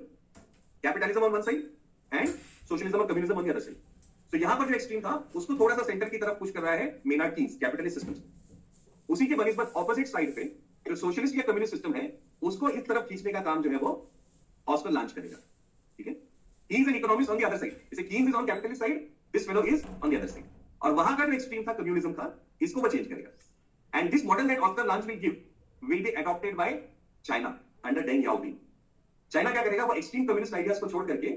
capitalism on one side and socialism और communism on the other side. So यहां पर जो एक्सट्रीम था उसको थोड़ा सा सेंटर की तरफ पुश कर रहा है मेनार्ड कीन्स कैपिटलिस्ट सिस्टम. उसी के बनिस्बत ऑपोजिट साइड पे जो सोशलिस्ट या कम्युनिस्ट सिस्टम है उसको इस तरफ खींचने का काम जो है वो ऑस्कर लांच करेगा, ठीक है? He is an economist on the other side. जैसे Keynes is on capitalist side, this fellow is on the other side. और वहां का जो एक्सट्रीम था कम्युनिज्म का, इसको वो चेंज करेगा. And this model that Oscar Lange will give will be adopted by China under Deng Xiaoping. China क्या करेगा? वो एक्सट्रीम कम्युनिस्ट आइडियाज को छोड़ करके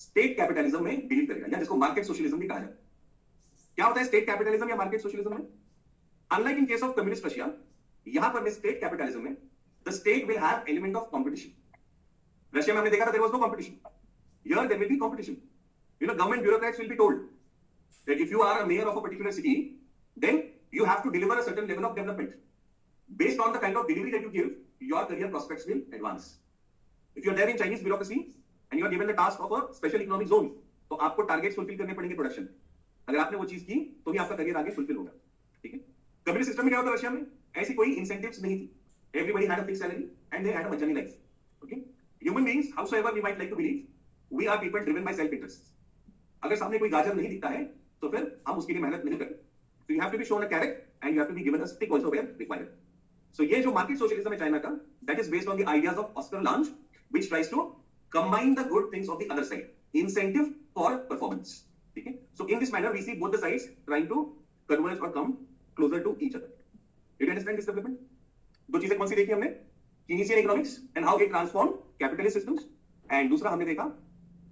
स्टेट कैपिटलिज्म में बिलीव करेगा, या जिसको मार्केट सोशलिज्म भी कहा जाता है. क्या होता है स्टेट कैपिटलिज्म या मार्केट सोशलिज्म में? Unlike in case of communist Russia, यहां पर स्टेट कैपिटलिज्म में the state will have element of competition. Russia में हमने देखा था there was no competition. Here there will be competition. Government bureaucrats will be told that if you are a mayor of a particular city, then you have to deliver a certain level of development. Based on the kind of delivery that you give, your career prospects will advance. If you are there in Chinese bureaucracy and you are given the task of a special economic zone, तो आपको targets fulfil करने पड़ेंगे production. अगर आपने वो चीज की तो ही आपका करियर आगे फुलफिल होगा, ठीक है? कम्युनिस्ट सिस्टम में क्या होता है रशिया में? ऐसी कोई इंसेंटिव्स नहीं थी. Everybody had a fixed salary and they had a journey life. Okay? Human beings, howsoever we might like to believe, we are people driven by self interest. अगर सामने कोई गाजर नहीं दिखता है तो फिर हम उसके लिए मेहनत नहीं करते. So you have to be shown a carrot and you have to be given a stick also where required. So ये जो मार्केट सोशलिज्म है चाइना का, that is based on the ideas of Oscar Lange, which tries to combine the good things of the other side, incentive for performance. ठीक है? So in this manner we see both the sides trying to converge or come closer to each other. Did you understand this development? दो चीजें कौन सी देखी हमने? Keynesian economics and how it transformed capitalist systems, and दूसरा हमने देखा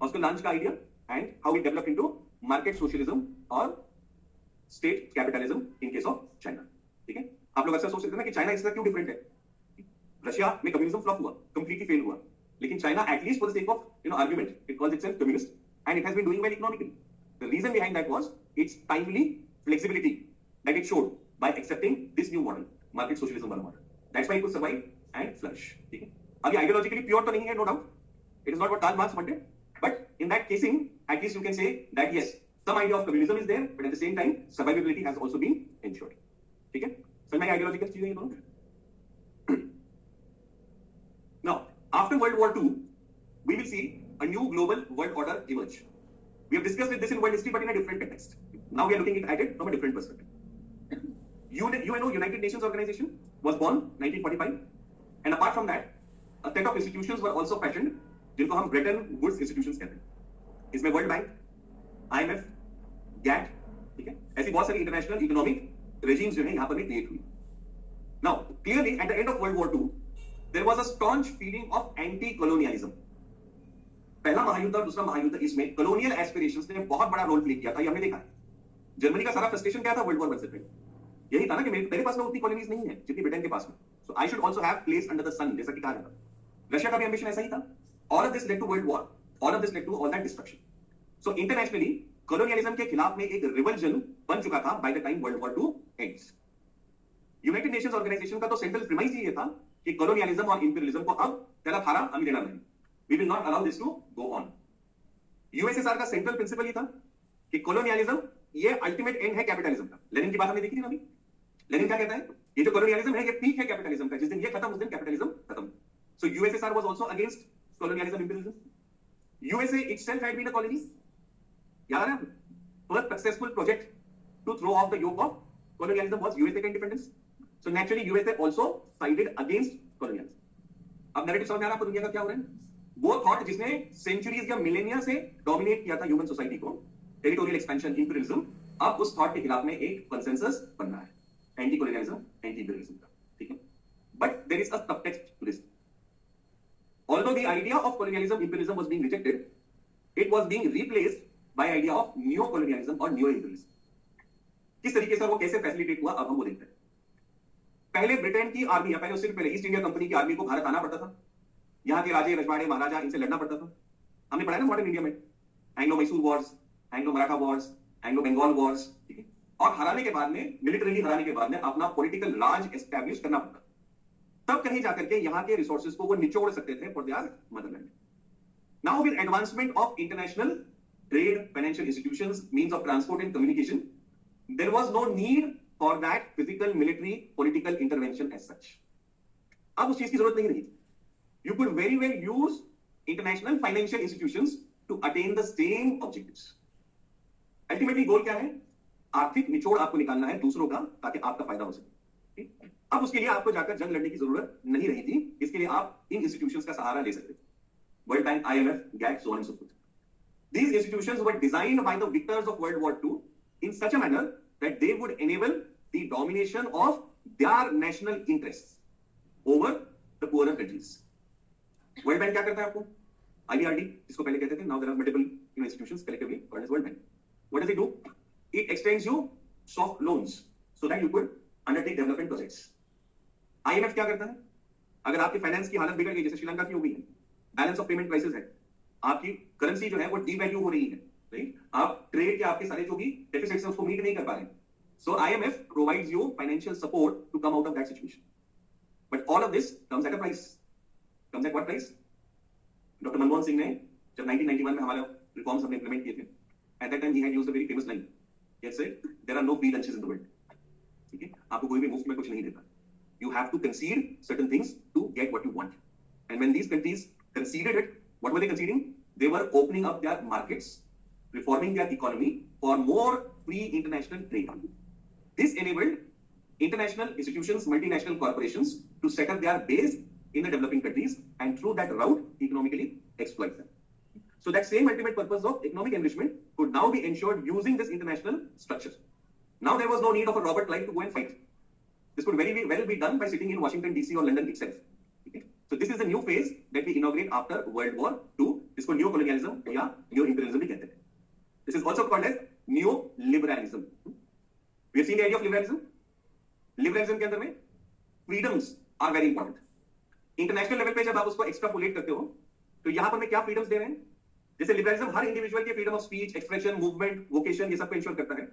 Oscar Lange का idea and how it developed into market socialism और state capitalism in case of China, ठीक है? आप लोग अक्सर सोच सकते हैं ना कि चाइना इससे क्यों डिफरेंट है? रशिया में कम्युनिज्म फ्लॉप हुआ, कंप्लीटली फेल हुआ, लेकिन China at least for the sake of argument it calls itself communist and it has been doing well economically. The reason behind that was its timely flexibility that it showed by accepting this new model, market socialism वाला model. That's why it could survive and flourish, ठीक है? अभी ideologically pure तो नहीं है, no doubt. It is not what Karl Marx wanted, but in that casing at least you can say that yes, some idea of communism is there, but at the same time survivability has also been ensured. ठीक है? समझ में ideological चीजें ये दोनों. Now after World War II we will see a new global world order emerge. We have discussed this in world history but in a different context. Now we are looking at it from a different perspective. UNO, United Nations Organization, was born 1945, and apart from that a set of institutions were also fashioned जिनको हम Bretton Woods institutions कहते हैं. इसमें world bank, IMF, GATT, ठीक है? ऐसी बहुत सारी इंटरनेशनल इकोनॉमिक रेजिम्स जो है यहां पर भी क्रिएट हुई. Now clearly at the end of world war 2 there was a strong feeling of anti colonialism. पहला महायुद्ध और दूसरा महायुद्ध, इसमें कॉलोनियल एस्पिरेशंस ने बहुत बड़ा रोल प्ले किया था, ये हमने देखा है. जर्मनी का सारा फ्रस्ट्रेशन क्या था वर्ल्ड वॉर 1 से पहले? यही था ना कि मेरे पास में उतनी कॉलोनीज नहीं है जितनी ब्रिटेन के पास में, so I should also have place under the sun, जैसा कि कहा जाता. रशिया का भी एम्बिशन ऐसा ही था. All of this led to world war, all of this led to all that destruction. So internationally colonialism के खिलाफ में एक रिवल्जन बन चुका था by the time world war 2 ends. United nations organisation का तो सेंट्रल प्रीमाइस ये था कि कॉलोनियलिज्म और इंपीरियलिज्म को अब तेरा थारा हम देना नहीं, we will not allow this to go on. USSR का सेंट्रल प्रिंसिपल ये था कि कॉलोनियलिज्म ये अल्टीमेट एंड है कैपिटलिज्म का। लेनिन की बात हमने देखी थी ना अभी, लेनिन क्या कहता है, ये जो कॉलोनियलिज्म है ये पीक है कैपिटलिज्म का, जिस दिन ये खत्म उस दिन कैपिटलिज्म खत्म। So USSR was also against colonialism imperialism. USA itself had been a colony, याद है, first successful project to throw off the yoke of colonialism was USA का independence. So naturally USA also sided against colonialism. अब narrative समझ में आ रहा है आपको दुनिया का क्या हो रहा है? वो थॉट जिसने सेंचुरीज या मिलेनिया से डोमिनेट किया था ह्यूमन सोसाइटी को, टेरिटोरियल एक्सपेंशन, इंपीरियलिज्म, अब उस थॉट के खिलाफ में एक कंसेंसस बन रहा है, एंटी कॉलोनियलिज्म, एंटी इंपीरियलिज्म का, ठीक है? But there is a subtext to this. Although the idea of colonialism, imperialism was being rejected, it was being replaced by idea of neo-colonialism or neo-imperialism. किस तरीके से वो कैसे फैसिलिटेट हुआ अब हम वो देखते हैं। पहले ब्रिटेन की आर्मी, या पहले उससे पहले ईस्ट इंडिया कंपनी की आर्मी को भारत आना पड़ता था, यहाँ के राजे रजवाड़े महाराजा इनसे लड़ना पड़ता था। हमने पढ़ा है ना मॉडर्न इंडिया में, Anglo Mysore wars, Anglo Maratha wars, Anglo Bengal wars, ठीक है? और हराने के बाद में, मिलिटरीली हराने के बाद में अपना पॉलिटिकल राज एस्टैब्लिश करना पड़ता, तब कहीं जाकर के यहाँ के रिसोर्सेज को वो निचोड़ सकते थे for their Motherland. Now with advancement of international trade, financial institutions, means of transport and communication, there was no need for that physical, military, political intervention as such. अब उस चीज की जरूरत नहीं रही। You could very well use international financial institutions to attain the same objectives. Ultimately goal क्या है? आर्थिक निचोड़ आपको निकालना है दूसरों का, ताकि आपका फायदा हो सके। अब उसके लिए आपको जाकर जंग लड़ने की जरूरत नहीं रही थी, इसके लिए आप इन इंस्टीट्यूशंस का सहारा ले सकते थे, world bank, IMF, GATT, so on and so forth. These institutions were designed by the victors of World War II in such a manner that they would enable the domination of their national interests over the poorer countries. World Bank क्या करता है आपको? IBRD, जिसको पहले कहते थे, now there are multiple institutions collectively called as World Bank. What does it do? It extends you soft loans so that you could undertake development projects. IMF क्या करता है? अगर आपकी फाइनेंस की हालत बिगड़ गई, जैसे श्रीलंका की हो गई है, बैलेंस ऑफ पेमेंट क्राइसिस है, आपकी करेंसी जो है वो डीवैल्यू हो रही है, राइट? आप ट्रेड के आपके सारे जो भी डेफिसिट्स हैं उसको मीट नहीं कर पा रहे हैं, so IMF provides you financial support to come out of that situation. But all of this comes at a price. Comes at what price? Dr. Manmohan Singh ने जब 1991 में हमारा रिफॉर्म्स हमने इंप्लीमेंट किए थे, at that time he had used a very famous line. He had said, there are no free lunches in the world. ठीक है? आपको कोई भी मुफ्त में कुछ नहीं देता. You have to concede certain things to get what you want. And when these countries conceded it, what were they conceding? They were opening up their markets, reforming their economy for more free international trade. This enabled international institutions, multinational corporations to set up their base in the developing countries and through that route economically exploit them. So that same ultimate purpose of economic enrichment could now be ensured using this international structure. Now there was no need of a Robert Clive to go and fight. This could very well be done by sitting in Washington DC or London itself. Okay? So this is the new phase that we inaugurate after World War II. इसको neo colonialism या neo imperialism भी कहते हैं. This is also called as neo-liberalism. We have seen the idea of liberalism. Liberalism के अंदर में freedoms are very important. International level पे जब आप उसको एक्सट्रापोलेट करते हो, तो यहाँ पर मैं क्या फ्रीडम्स दे रहे हैं? जैसे लिबरलिज्म हर इंडिविजुअल के freedom of speech, expression, movement, vocation, ये सब को इंश्योर करता है,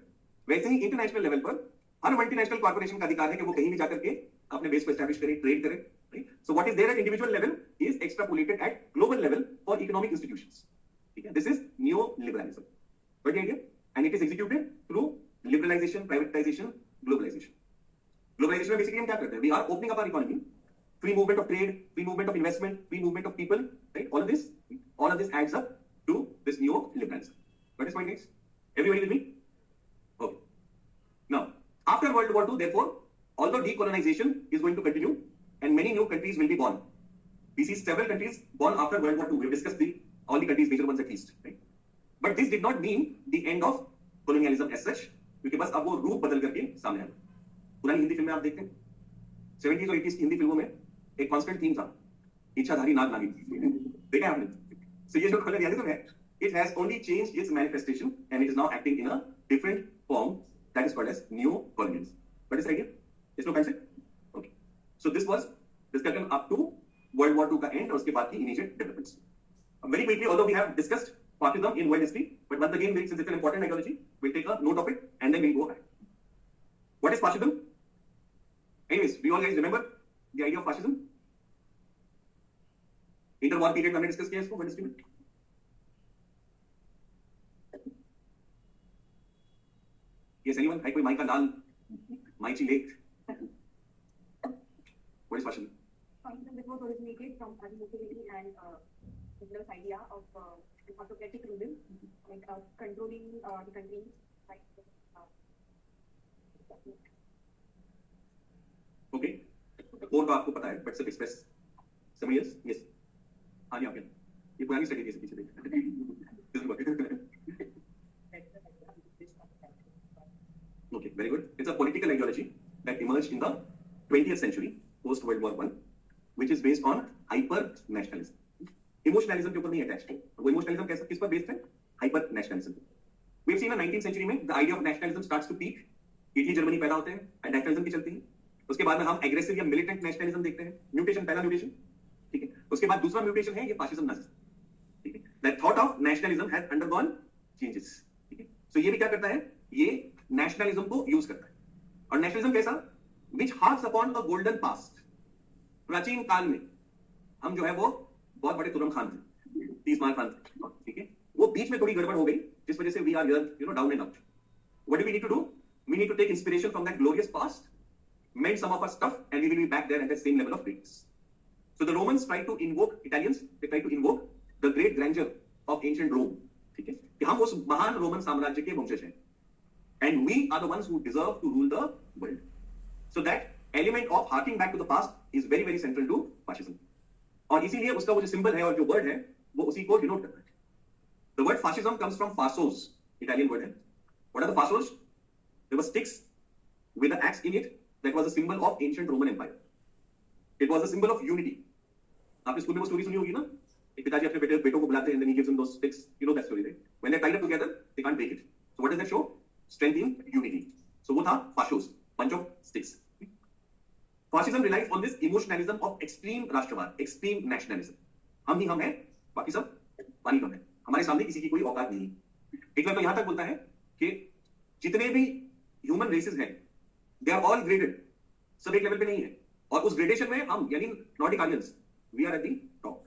वैसे ही इंटरनेशनल लेवल पर हर मल्टीनेशनल कॉर्पोरेशन का अधिकार है कि वो कहीं भी जाकर के अपने बेस को एस्टैब्लिश करे, ट्रेड करे. So what is there at individual level is extrapolated at global level for economic institutions. ठीक है, this is neo liberalism. But the idea, and it is executed through liberalization, privatization, globalization. Globalization में basically हम क्या करते हैं? We are opening up our economy, free movement of trade, free movement of investment, free movement of people, right? All of this adds up to this neo-liberalism. What is my next? Everybody with me? Okay. Now, after World War II, therefore, although decolonization is going to continue and many new countries will be born, we see several countries born after World War II. We have discussed all the countries, major ones at least, right? But this did not mean the end of colonialism as such, क्योंकि बस अब वो रूप बदल करके सामने आया. पुरानी हिंदी फिल्में आप देखते हैं, 70s और 80s की हिंदी फिल्मों में एक कांस्टेंट थीम था, इच्छाधारी नाग नागिन. देखा है आपने? So ये जो colonialism है, it has only changed its manifestation and it is now acting in a different form that is called as neo-colonialism. What is the idea? Is no concept? Okay. So this was discussion up to World War II का end और उसके बाद की immediate developments. Very quickly, although we have discussed fascism in world history, but but once again, since it's an important ideology, we'll take a note of it and then we'll go ahead. What is fascism? Anyways, do you all guys remember the idea of fascism? Interwar period में हमने discuss किया इसको history में. Yes, anyone? है कोई mic का लाल माइची lake? What is fascism? Fascism was originated from Mussolini and Hitler's idea of autocratic rule, like controlling the country. Okay. और तो आपको पता है, but सिर्फ express. Some years? Yes. हाँ जी आप ये पुरानी स्टडी थी पीछे देख. Okay, very good. It's a political ideology that emerged in the 20th century, post World War I, which is based on hyper nationalism. Emotionalism के ऊपर नहीं attached है. वो emotionalism कैसा किस पर based है? Hyper nationalism. We've seen in the 19th century में the idea of nationalism starts to peak. Italy Germany पैदा होते हैं, nationalism की चलती है. उसके बाद में हम aggressive या militant nationalism देखते हैं. Mutation पहला mutation, ठीक है. उसके बाद दूसरा mutation है ये fascism nazism. ठीक है. The thought of nationalism has undergone changes. ठीक है. So ये भी क्या करता है? ये nationalism को use करता है. और nationalism कैसा? Which harks upon a golden past. प्राचीन काल में हम जो है वो बहुत बड़े तुरम खान थे, 30 मार खान थे, ठीक है. वो बीच में थोड़ी गड़बड़ हो गई जिस वजह से we are here, down and out. What do we need to do? We need to take inspiration from that glorious past, mend some of our stuff, and we will be back there at the same level of greatness. So the Romans tried to invoke, Italians, they tried to invoke the great grandeur of ancient Rome, ठीक है, कि हम उस महान Roman साम्राज्य के वंशज हैं, and we are the ones who deserve to rule the world. So that element of harking back to the past is very very central to fascism. और इसीलिए उसका वो जो सिंबल है और जो वर्ड है वो उसी को डिनोट करता है. The word fascism comes from fassos, Italian word है. What are the fassos? There were sticks with an axe in it that was a symbol of ancient Roman Empire. It was a symbol of unity. आपने school में वो story सुनी होगी ना, एक पिताजी अपने बेटों को बुलाते हैं and then he gives them those sticks. You know that story, right? When they're tied up together, they can't break it. So what does that show? Strength in unity. So वो था fassos, bunch of sticks. Fascism relies on this emotionalism of extreme राष्ट्रवाद, extreme nationalism. हम ही हम हैं, बाकी सब पानी कम है. हमारे सामने किसी की कोई औकात नहीं. हिटलर तो यहाँ तक बोलता है कि जितने भी ह्यूमन रेसेस हैं, they are all graded. सब एक लेवल पे नहीं है. और उस ग्रेडेशन में हम यानी Nordic Aryans, we are at the top.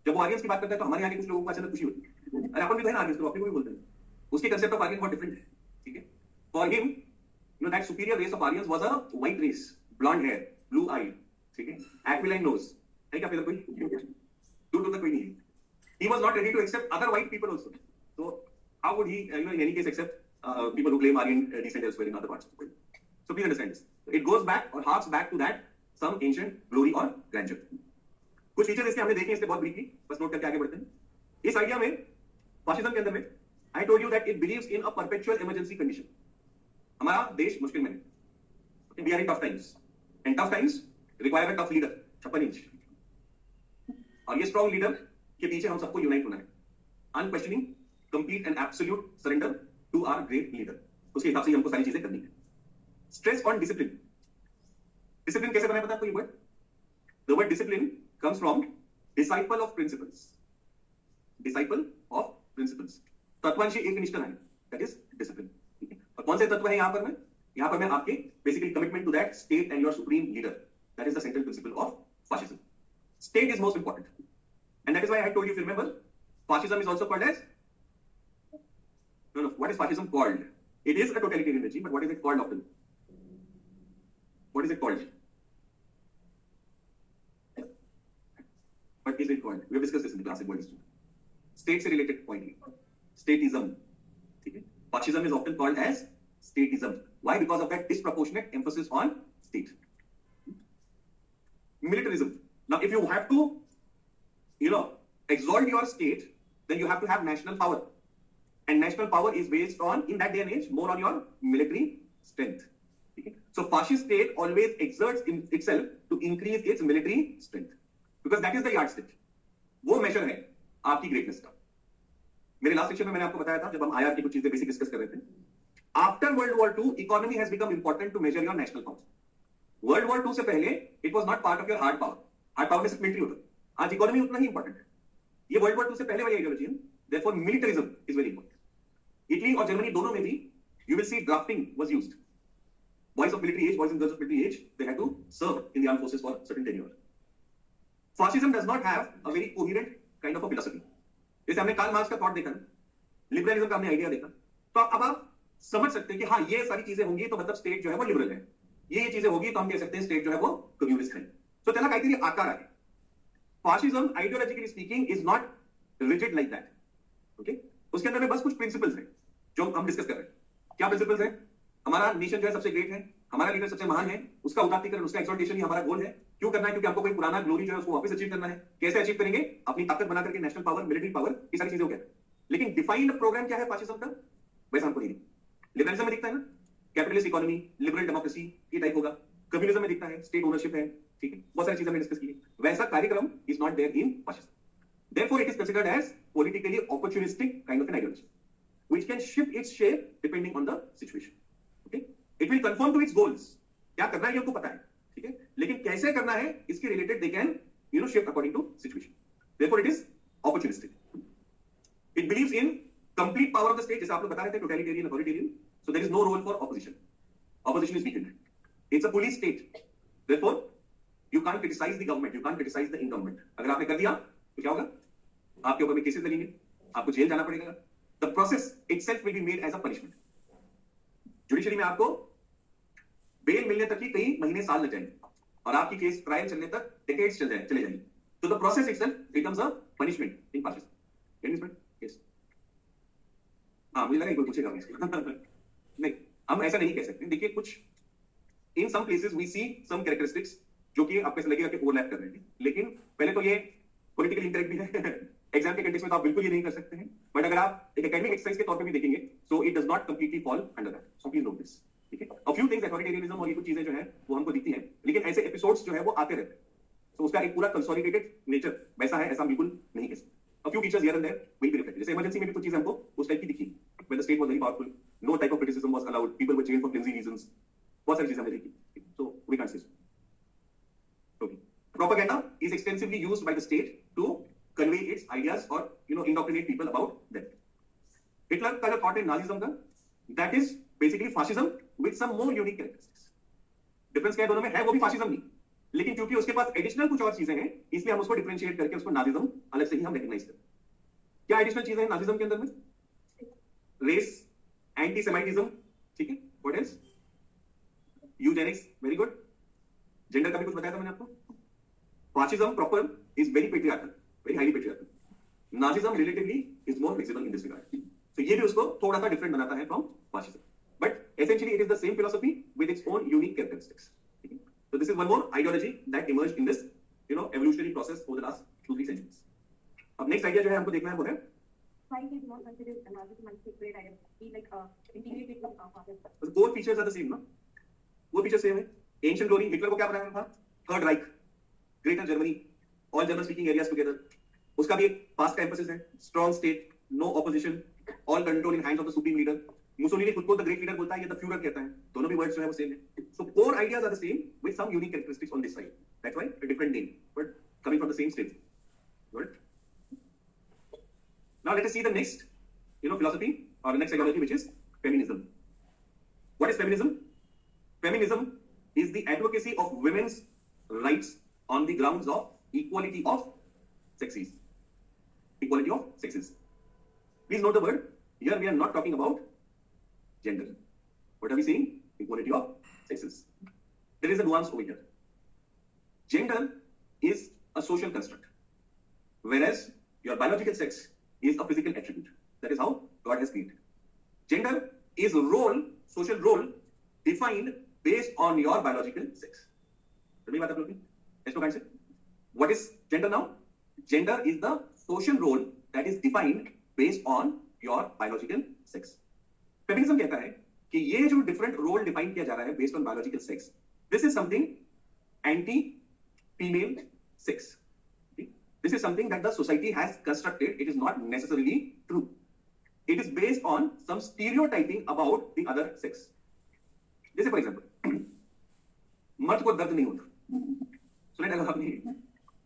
जब वो आर्यंस की बात करता है तो हमारे यहाँ के कुछ लोगों को अचानक खुशी होती है. अरे अपन भी तो है ना आर्यंस, तो अपने को भी बोलते हैं. उसके कंसेप्ट ऑफ आर्यन बहुत डिफरेंट है, ठीक है. For him, that superior race of Aryans was a white race, blonde hair, blue eye, ठीक है, aquiline nose. है क्या फिर कोई? दूर तक कोई नहीं है. He was not ready to accept other white people also. So how would he, in any case, accept people who claim Aryan descent elsewhere in other parts of the world? So please understand this. It goes back or harks back to that some ancient glory or grandeur. कुछ features इसके हमने देखे इससे बहुत briefly, बस note करके आगे बढ़ते हैं. इस आइडिया में, फासिज्म के अंदर में, I told you that it believes in a perpetual emergency condition. हमारा देश मुश्किल में है. We are in tough times. And tough times require a tough leader. 56 inch. और ये strong leader के पीछे हम सबको यूनाइट होना है. Unquestioning, complete and absolute surrender to our great leader. उसके हिसाब से हमको सारी चीजें करनी है. Stress on discipline. Discipline कैसे बनाया पता है आपको ये word? The word discipline comes from disciple of principles. Disciple of principles. तत्वांशी एक निष्ठा है. That is discipline. और कौन से तत्व है यहाँ पर मैं आपके basically commitment to that state and your supreme leader. That is the central principle of fascism. State is most important. And that is why I told you, if you remember, fascism is also called as, no, what is fascism called? It is a totalitarian regime, but what is it called often? What is it called? What is it called? We have discussed this in the classic word history. State से related point. Statism. Fascism is often called as statism. Why? Because of that disproportionate emphasis on state. Militarism. Now, if you have to, exalt your state, then you have to have national power. And national power is based on, in that day and age, more on your military strength. Okay? So, fascist state always exerts in itself to increase its military strength. Because that is the yardstick. वो measure है आपकी greatness का. मेरे last section में मैंने आपको बताया था जब हम आईआर की कुछ चीजें बेसिक डिस्कस कर रहे थे. After world war 2 economy has become important to measure your national power. World war 2 से पहले it was not part of your hard power. Hard power में सिर्फ मिलिट्री होता. आज इकोनॉमी उतना ही इंपॉर्टेंट है. ये वर्ल्ड वॉर 2 से पहले वाली आइडियोलॉजी है. Therefore, militarism is very important. Italy और जर्मनी दोनों में भी you will see drafting was used. Boys of military age, boys and girls of military age, they had to serve in the armed forces for certain tenure. Fascism does not have a very coherent kind of a philosophy. जैसे हमने Karl Marx का thought देखा ना, liberalism का हमने idea देखा, तो अब आप समझ सकते हैं कि हाँ ये सारी चीजें होंगी तो मतलब स्टेट जो है वो लिबरल है, ये चीजें होगी तो हम कह सकते हैं स्टेट जो है वो कम्युनिस्ट है. तो त्याला काहीतरी आकार आहे. Fascism ideologically speaking is not rigid like that. Okay, उसके अंदर में बस कुछ प्रिंसिपल्स हैं जो हम डिस्कस कर रहे हैं. क्या प्रिंसिपल्स हैं? हमारा नेशन जो है सबसे ग्रेट है, हमारा लीडर सबसे महान है, उसका उदात्तीकरण, उसका एक्सॉल्टेशन ही हमारा गोल है. क्यों करना है? क्योंकि हमको कोई पुराना ग्लोरी जो है उसको वापस अचीव करना है. कैसे अचीव करेंगे? अपनी ताकत बना करके, नेशनल पावर, मिलिट्री पावर, ये सारी चीजें हो गया. लेकिन डिफाइंड प्रोग्राम क्या है फाशिज्म का? वैसा हमको नहीं दिखता. लिबरलिज्म में दिखता है ना, कैपिटलिस्ट इकोनॉमी, लिबरल डेमोक्रेसी, ये टाइप होगा. कम्युनिज्म में दिखता है स्टेट ओनरशिप है, ठीक है, बहुत सारी चीजें हमने डिस्कस की. वैसा कार्यक्रम is not there in fascism. Therefore, it is considered as politically opportunistic kind of an ideology, which can shift its shape depending on the situation. Okay, it will conform to its goals. क्या करना है ये उनको पता है, ठीक है, लेकिन कैसे करना है इसके related they can shift according to situation. Therefore, it is opportunistic. It believes in complete power of the state. जैसे आप लोग बता रहे थे totalitarian, authoritarian. So there is no role for opposition. Opposition is weakened. It's a police state. Therefore, you can't criticize the government. You can't criticize the in-government. अगर आपने कर दिया तो क्या होगा? आपके ऊपर में केसेस लगेंगे, आपको जेल जाना पड़ेगा. The process itself will be made as a punishment. Judiciary में आपको बेल मिलने तक ही कई महीने साल लग जाएंगे और आपकी केस ट्रायल चलने तक डिकेड्स चले जाएंगे. तो the process itself becomes a punishment in fascism. Yes, हाँ मुझे लगा कोई पूछेगा नहीं, हम ऐसा नहीं कह सकते. देखिए, कुछ in some places we see some characteristics जो कि आपको ऐसा लगेगा कि ओवरलैप कर रहे हैं. लेकिन पहले तो ये पॉलिटिकली इंटरेक्ट भी है. एग्जाम के कंटेक्स्ट में तो आप बिल्कुल ये नहीं कर सकते हैं, बट अगर आप एक एकेडमिक एक्सरसाइज के तौर पे भी देखेंगे, so it does not completely fall under that. So please note this, ठीक है. अ फ्यू थिंग्स अथॉरिटेरियनिज्म और ये कुछ चीजें जो है वो हमको दिखती हैं, लेकिन ऐसे एपिसोड्स जो है वो आते रहते हैं. तो उसका एक पूरा कंसोलिडेटेड नेचर वैसा है, ऐसा बिल्कुल नहीं कह सकते. A few features here and there will be reflected. जैसे इमरजेंसी में भी कुछ चीजें हमको उस टाइप की दिखी, when the state was very powerful, no type of criticism was allowed, people were jailed for flimsy reasons, बहुत सारी चीजें हमने देखी. So we can't say so. Okay, propaganda is extensively used by the state to convey its ideas or indoctrinate people about them. Hitler का जो thought है Nazism का, that is basically fascism with some more unique characteristics. Difference क्या है दोनों में? है वो भी फाशिज्म नहीं, लेकिन क्योंकि उसके पास एडिशनल कुछ और चीजें हैं, इसलिए हम उसको डिफरेंशिएट करके उसको नाजिज्म अलग से ही हम रिकॉग्नाइज करते हैं. क्या एडिशनल चीजें हैं नाजिज्म के अंदर में? रेस, एंटी सेमाइटिज्म, ठीक है, what else? Eugenix, very good. Gender का भी कुछ बताया था मैंने आपको. Fascism proper is very patriarchal, very highly patriarchal. Nazism relatively is more flexible in this regard. So ये भी उसको थोड़ा सा different बनाता है from fascism. But essentially it is the same philosophy with its own unique characteristics. So this is one more ideology that emerged in this, evolutionary process over the last 2-3 centuries. अब next idea जो है हमको देखना है वो है why they do not consider Nazism as a great identity, like integrated with fascism. The core features are the same, ना? वो features same है. Ancient glory, हिटलर को क्या बनाया था? Third Reich, greater Germany, all German speaking areas together. उसका भी एक पास्ट का एम्फसिस है, strong state, no opposition, all control in hands of the supreme leader. Mussolini खुद को द ग्रेट लीडर बोलता है, ये द फ्यूरर कहता है. दोनों भी वर्ड्स जो है वो सेम है. So core ideas are the same with some unique characteristics on this side. That's why a different name, but coming from the same state. Good. Now let us see the next philosophy or the next ideology, which is feminism. What is feminism? Feminism is the advocacy of women's rights on the grounds of equality of sexes. Equality of sexes. Please note the word. Here we are not talking about gender. What are we saying? Equality of sexes. There is a nuance over here. Gender is a social construct, whereas your biological sex is a physical attribute. That is how God has created. Gender is a role, social role, defined based on your biological sex. Tell me what that means. Let's look and see. What is gender now? Gender is the social role that is defined based on your biological sex. Feminism कहता है कि ये जो different role define किया जा रहा है based on biological sex, this is something anti-female sex. This is something that the society has constructed. It is not necessarily true. It is based on some stereotyping about the other sex. जैसे for example, मर्द को दर्द नहीं होता. सुने dialogue आपने?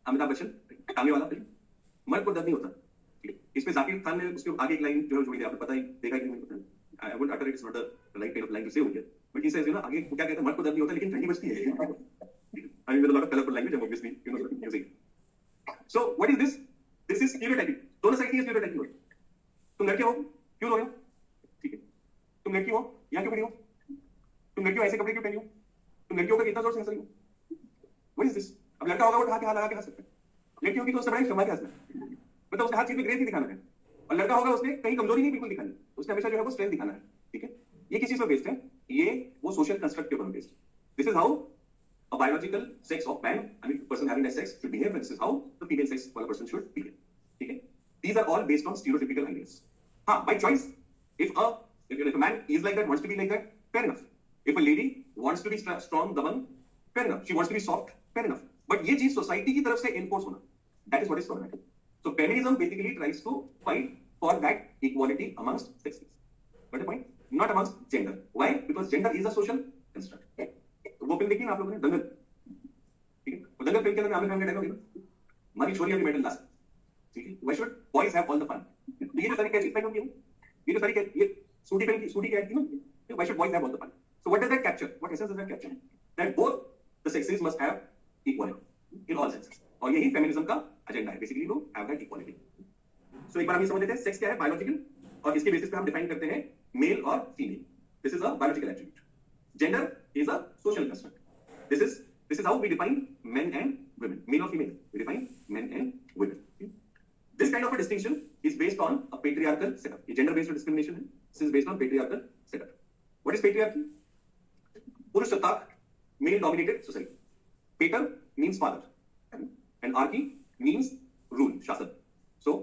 अमिताभ बच्चन, टांगे वाला फिल्म. मर्द को दर्द नहीं होता. इस पे जाकिर खान ने उसके आगे एक लाइन जो है जोड़ी दी, आपको पता ही देखा कि नहीं पता, I would utter it, it's not the right kind of line to say over here, but he says you know आगे क्या कहते हैं, मर्द को दर्द नहीं होता लेकिन ठंडी बजती है। I mean with a lot of colourful language, I'm obviously you know using. So what is this? This is stereotyping. दोनों साइड की stereotyping हो रही है। तुम लड़के हो क्यों रो रहे हो, ठीक है, तुम लड़की हो यहाँ क्यों खड़ी हो, तुम लड़की हो ऐसे कपड़े क्यों पहनी हो, तुम लड़की होकर कितना जोर से हंस रही हो, व्हाट इज दिस? अब लड़का होगा वो उठा के हाथ लगा के हंस सकता है, लड़की होगी तो उससे बड़ा शर्मा के हंसना है, मतलब उसने हर चीज में ग्रेस ही दिखाना है, और लड़का होगा उसने कहीं कमजोरी नहीं बिल्कुल दिखानी, उसने हमेशा जो है वो स्ट्रेंथ दिखाना है, ठीक है। ये किस चीज पर बेस्ड है, ये वो सोशल कंस्ट्रक्ट के ऊपर based. This is how a biological sex of man, I mean person having that sex should behave, and this is how the female sex of a person should behave, ठीक है। these are all based on stereotypical ideas. हाँ, by choice, if a man is like that, wants to be like that, fair enough. If a lady wants to be strong, daban, fair enough. She wants to be soft, fair enough. But ये चीज society की तरफ से enforce होना, that is what is problematic. So feminism basically tries to fight for that equality amongst sexes. Got the point? Not amongst gender. Why? Because gender is a social construct. वो film देखी ना आप लोगों ने, दंगल, ठीक है, और दंगल फिल्म के अंदर आमिर खान का डायलॉग है ना, हमारी छोरी अभी मेडल लास्ट, ठीक है, why should boys have all the fun. ये जो सारी कैसी पहन होगी, ये जो सारी ये सूटी पहन की, सूटी की ऐड की ना, why should boys have all the fun. So what does that capture, what essence does that capture, that both the sexes must have equality in all senses, और यही फेमिनिज्म का एजेंडा है, basically to have that equality. So एक बार हम ये समझ लेते हैं सेक्स क्या है, बायोलॉजिकल, और इसके बेसिस पे हम डिफाइन करते हैं मेल और female. This is a biological attribute. Gender is a social construct. This is how we define men and women, male or female. We define men and women. Okay? This kind of a distinction is based on a patriarchal setup. ये gender based discrimination है. This is based on patriarchal setup. What is patriarchy? पुरुष सत्ताक, male dominated society. Pater means father, and archy means rule, शासन. So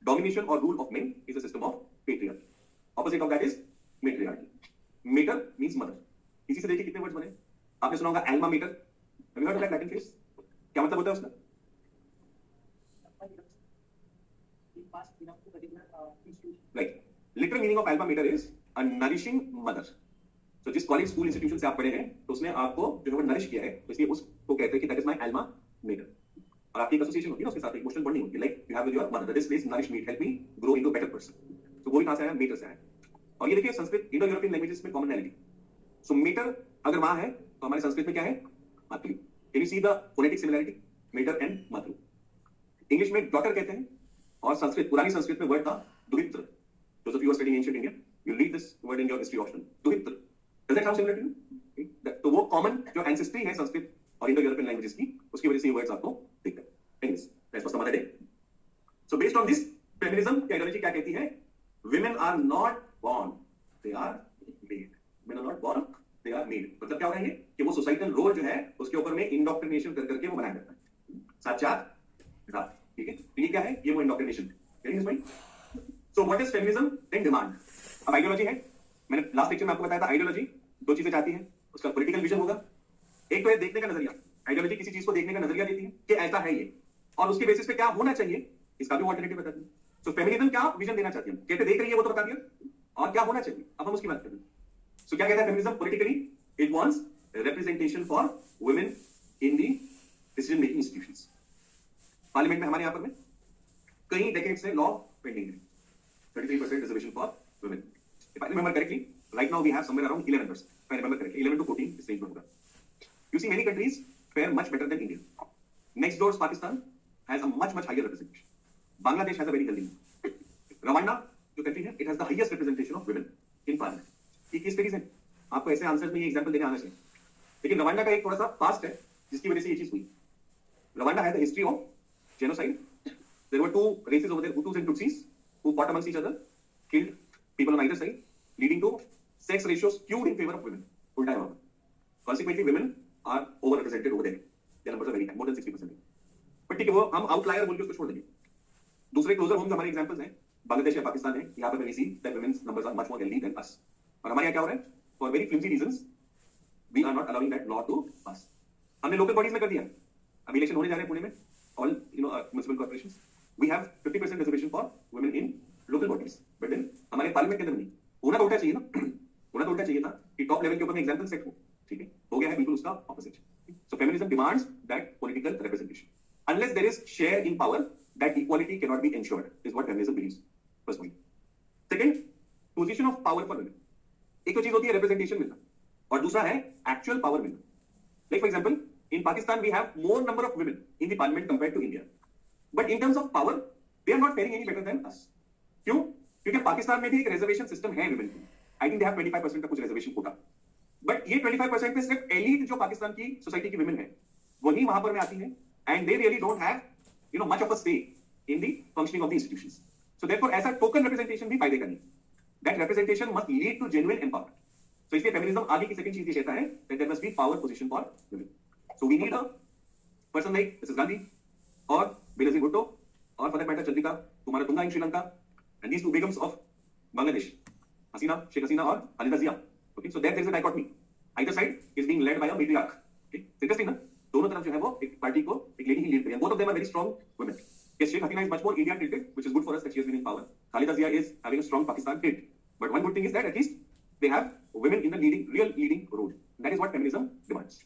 domination or rule of men is a system of patriarchy. Opposite of that is matriarchy. Mater means mother. इसी से देखिए कितने words बने, आपने सुना होगा alma mater, have you heard of that Latin phrase? क्या मतलब होता है उसका? Right, literal meaning of alma mater is a nourishing mother. So जिस कॉलेज स्कूल इंस्टीट्यूशन से आप पढ़े हैं तो उसने आपको जो है वो नरिश किया है, तो इसलिए उसको कहते हैं कि that is my alma mater. और आपकी एक एसोसिएशन होती है ना उसके साथ, इमोशनल बॉन्डिंग होती है, like you have with your mother, this place nourish me, help me grow into a better person. तो वो भी कहां से आया, मीटर से आया। और ये देखिए संस्कृत इंडो यूरोपियन लैंग्वेजेस में कॉमनैलिटी। सो मीटर अगर मां है तो हमारे संस्कृत में क्या है, मातृ। Can you see the phonetic similarity, mater and मातृ। इंग्लिश में डॉटर कहते हैं, और संस्कृत, पुरानी संस्कृत में वर्ड था दुहित्र। Those of you are studying ancient India, you read this word in your history option, दुहित्र। Does that sound similar to you? तो वो कॉमन जो एंसेस्ट्री है संस्कृत और इंडो यूरोपियन लैंग्वेजेस की, उसकी वजह से ये वर्ड्स आपको दिखते हैं। Anyways, that's for some other day. So based on this, feminism की आइडियोलॉजी क्या कहती है? women are not born, they are made. Men are not born, they are made. मतलब क्या हो रहा है ये कि वो सोसाइटल रोल जो है उसके ऊपर में इंडोक्ट्रिनेशन कर करके वो बनाया जाता है, साक्षात रात, ठीक है। तो ये क्या है, ये वो indoctrination. Getting this point? So what is feminism in demand? अब आइडियोलॉजी है, मैंने लास्ट लेक्चर में आपको बताया था, आइडियोलॉजी दो चीजें चाहती है, उसका पॉलिटिकल विजन होगा, एक तो है देखने का नजरिया। आइडियोलॉजी किसी चीज को देखने का नजरिया देती है कि ऐसा है ये, और उसके बेसिस पे क्या होना चाहिए इसका भी ऑल्टरनेटिव बताती है। सो फेमिनिज्म क्या विजन देना चाहती है, कैसे देख रही है वो तो बता दिया, और क्या होना चाहिए अब हम उसकी बात करें। सो क्या कहता है feminism politically? It wants representation for women in the decision making institutions. Parliament में हमारे यहां पर में कई डेकेड से लॉ पेंडिंग है, 33% reservation for women. If I remember correctly, right now we have somewhere around 11%, if I remember correctly 11 to 14 इस range में होगा। You see many countries fare much better than India. Next door Pakistan has a much higher representation. Bangladesh has a very healthy one. Rwanda जो country है, it has the highest representation of women in parliament. ये किस तरीके से? आपको ऐसे answers में ये एग्जांपल देने आना चाहिए, लेकिन रवांडा का एक थोड़ा सा पास्ट है जिसकी वजह से ये चीज हुई। Rwanda has a history of genocide. There were two races over there, Hutus and Tutsis, who fought amongst each other, killed people on either side, leading to sex ratios skewed in favor of women. उल्टा है वहां। Consequently, women are overrepresented over there. Their numbers are very high, more than 60%. But ठीक है, वो हम outlier बोल के उसको छोड़ देंगे। दूसरे क्लोजर होम जो हमारे एग्जांपल्स हैं, बांग्लादेश या पाकिस्तान है, यहाँ पर we see that women's numbers are much more healthy than us. और हमारे यहाँ क्या हो रहा है, for very flimsy reasons we are not allowing that law to pass. हमने लोकल बॉडीज में कर दिया, अब इलेक्शन होने जा रहे हैं पुणे में, all you know municipal corporations, we have 50% reservation for women in local bodies, but then हमारे पार्लियामेंट के अंदर नहीं। होना तो उल्टा चाहिए ना, होना तो उल्टा चाहिए था कि टॉप लेवल के ऊपर में एग्जांपल सेट हो, ठीक है, हो गया है बिल्कुल उसका opposite. So feminism demands that political representation. Unless there is share in power, that equality cannot be ensured, is what feminism believes. First point. Second, position of power for women. एक तो चीज होती है representation मिलना, और दूसरा है actual power मिलना. Like for example, in Pakistan we have more number of women in the parliament compared to India. But in terms of power, they are not faring any better than us. क्यों? क्योंकि पाकिस्तान में भी एक reservation system है women की. I think they have 25% का कुछ reservation quota. But ये 25% पे सिर्फ एलीट जो पाकिस्तान की सोसाइटी की विमेन है वही वहां पर में आती है, and they really don't have much of a say in the functioning of the institutions. So therefore ऐसा टोकन रिप्रेजेंटेशन भी फायदे का नहीं. That representation must lead to genuine empowerment. So इसलिए फेमिनिज्म आगे की सेकंड चीज ये कहता है that there must be power position for women. So we need a person like Mrs Gandhi और बेनजीर भुट्टो और for that matter Chandrika Kumar Tunga in Sri Lanka, and these two begums of Bangladesh, Hasina, Sheikh Hasina और खालिदा जिया. Okay, so there is a dichotomy. Either side is being led by a matriarch. Okay, it's interesting ना? दोनों तरफ जो है वो एक पार्टी को एक लेडी ही लीड करें. Both of them are very strong women. Yes, Sheikh Hasina is much more India tilted, which is good for us that she has been in power. Khalida Zia is having a strong Pakistan tilt. But one good thing is that at least they have women in the real leading role. That is what feminism demands.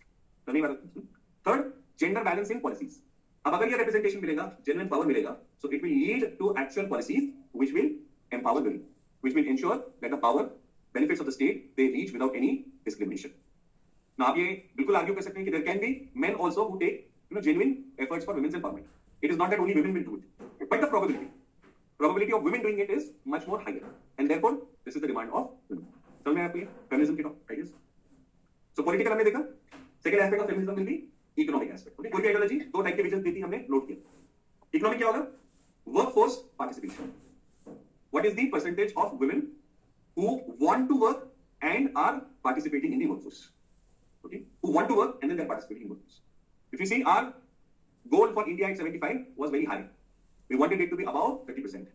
Third, gender balance in policies. अब अगर ये representation मिलेगा, genuine power मिलेगा, so it will lead to actual policies which will empower women, which will ensure that the power benefits of the state they reach without any discrimination. Now आप ये बिल्कुल argue कर सकते हैं कि there can be men also who take genuine efforts for women's empowerment. It is not that only women will do it, but the probability of women doing it is much more higher, and therefore this is the demand of women. समझ में आया आपको ये feminism के ideas? सो political हमने देखा. Second aspect of feminism will be economic aspect. Okay, कोई भी आइडियोलॉजी दो टाइप के विजन देती है, हमने नोट किया. इकोनॉमिक क्या होगा? Workforce participation. What is the percentage of women who want to work and are participating in the workforce. Okay, who want to work and then they're participating in workforce. If you see, our goal for India at 75 was very high. We wanted it to be about 30%.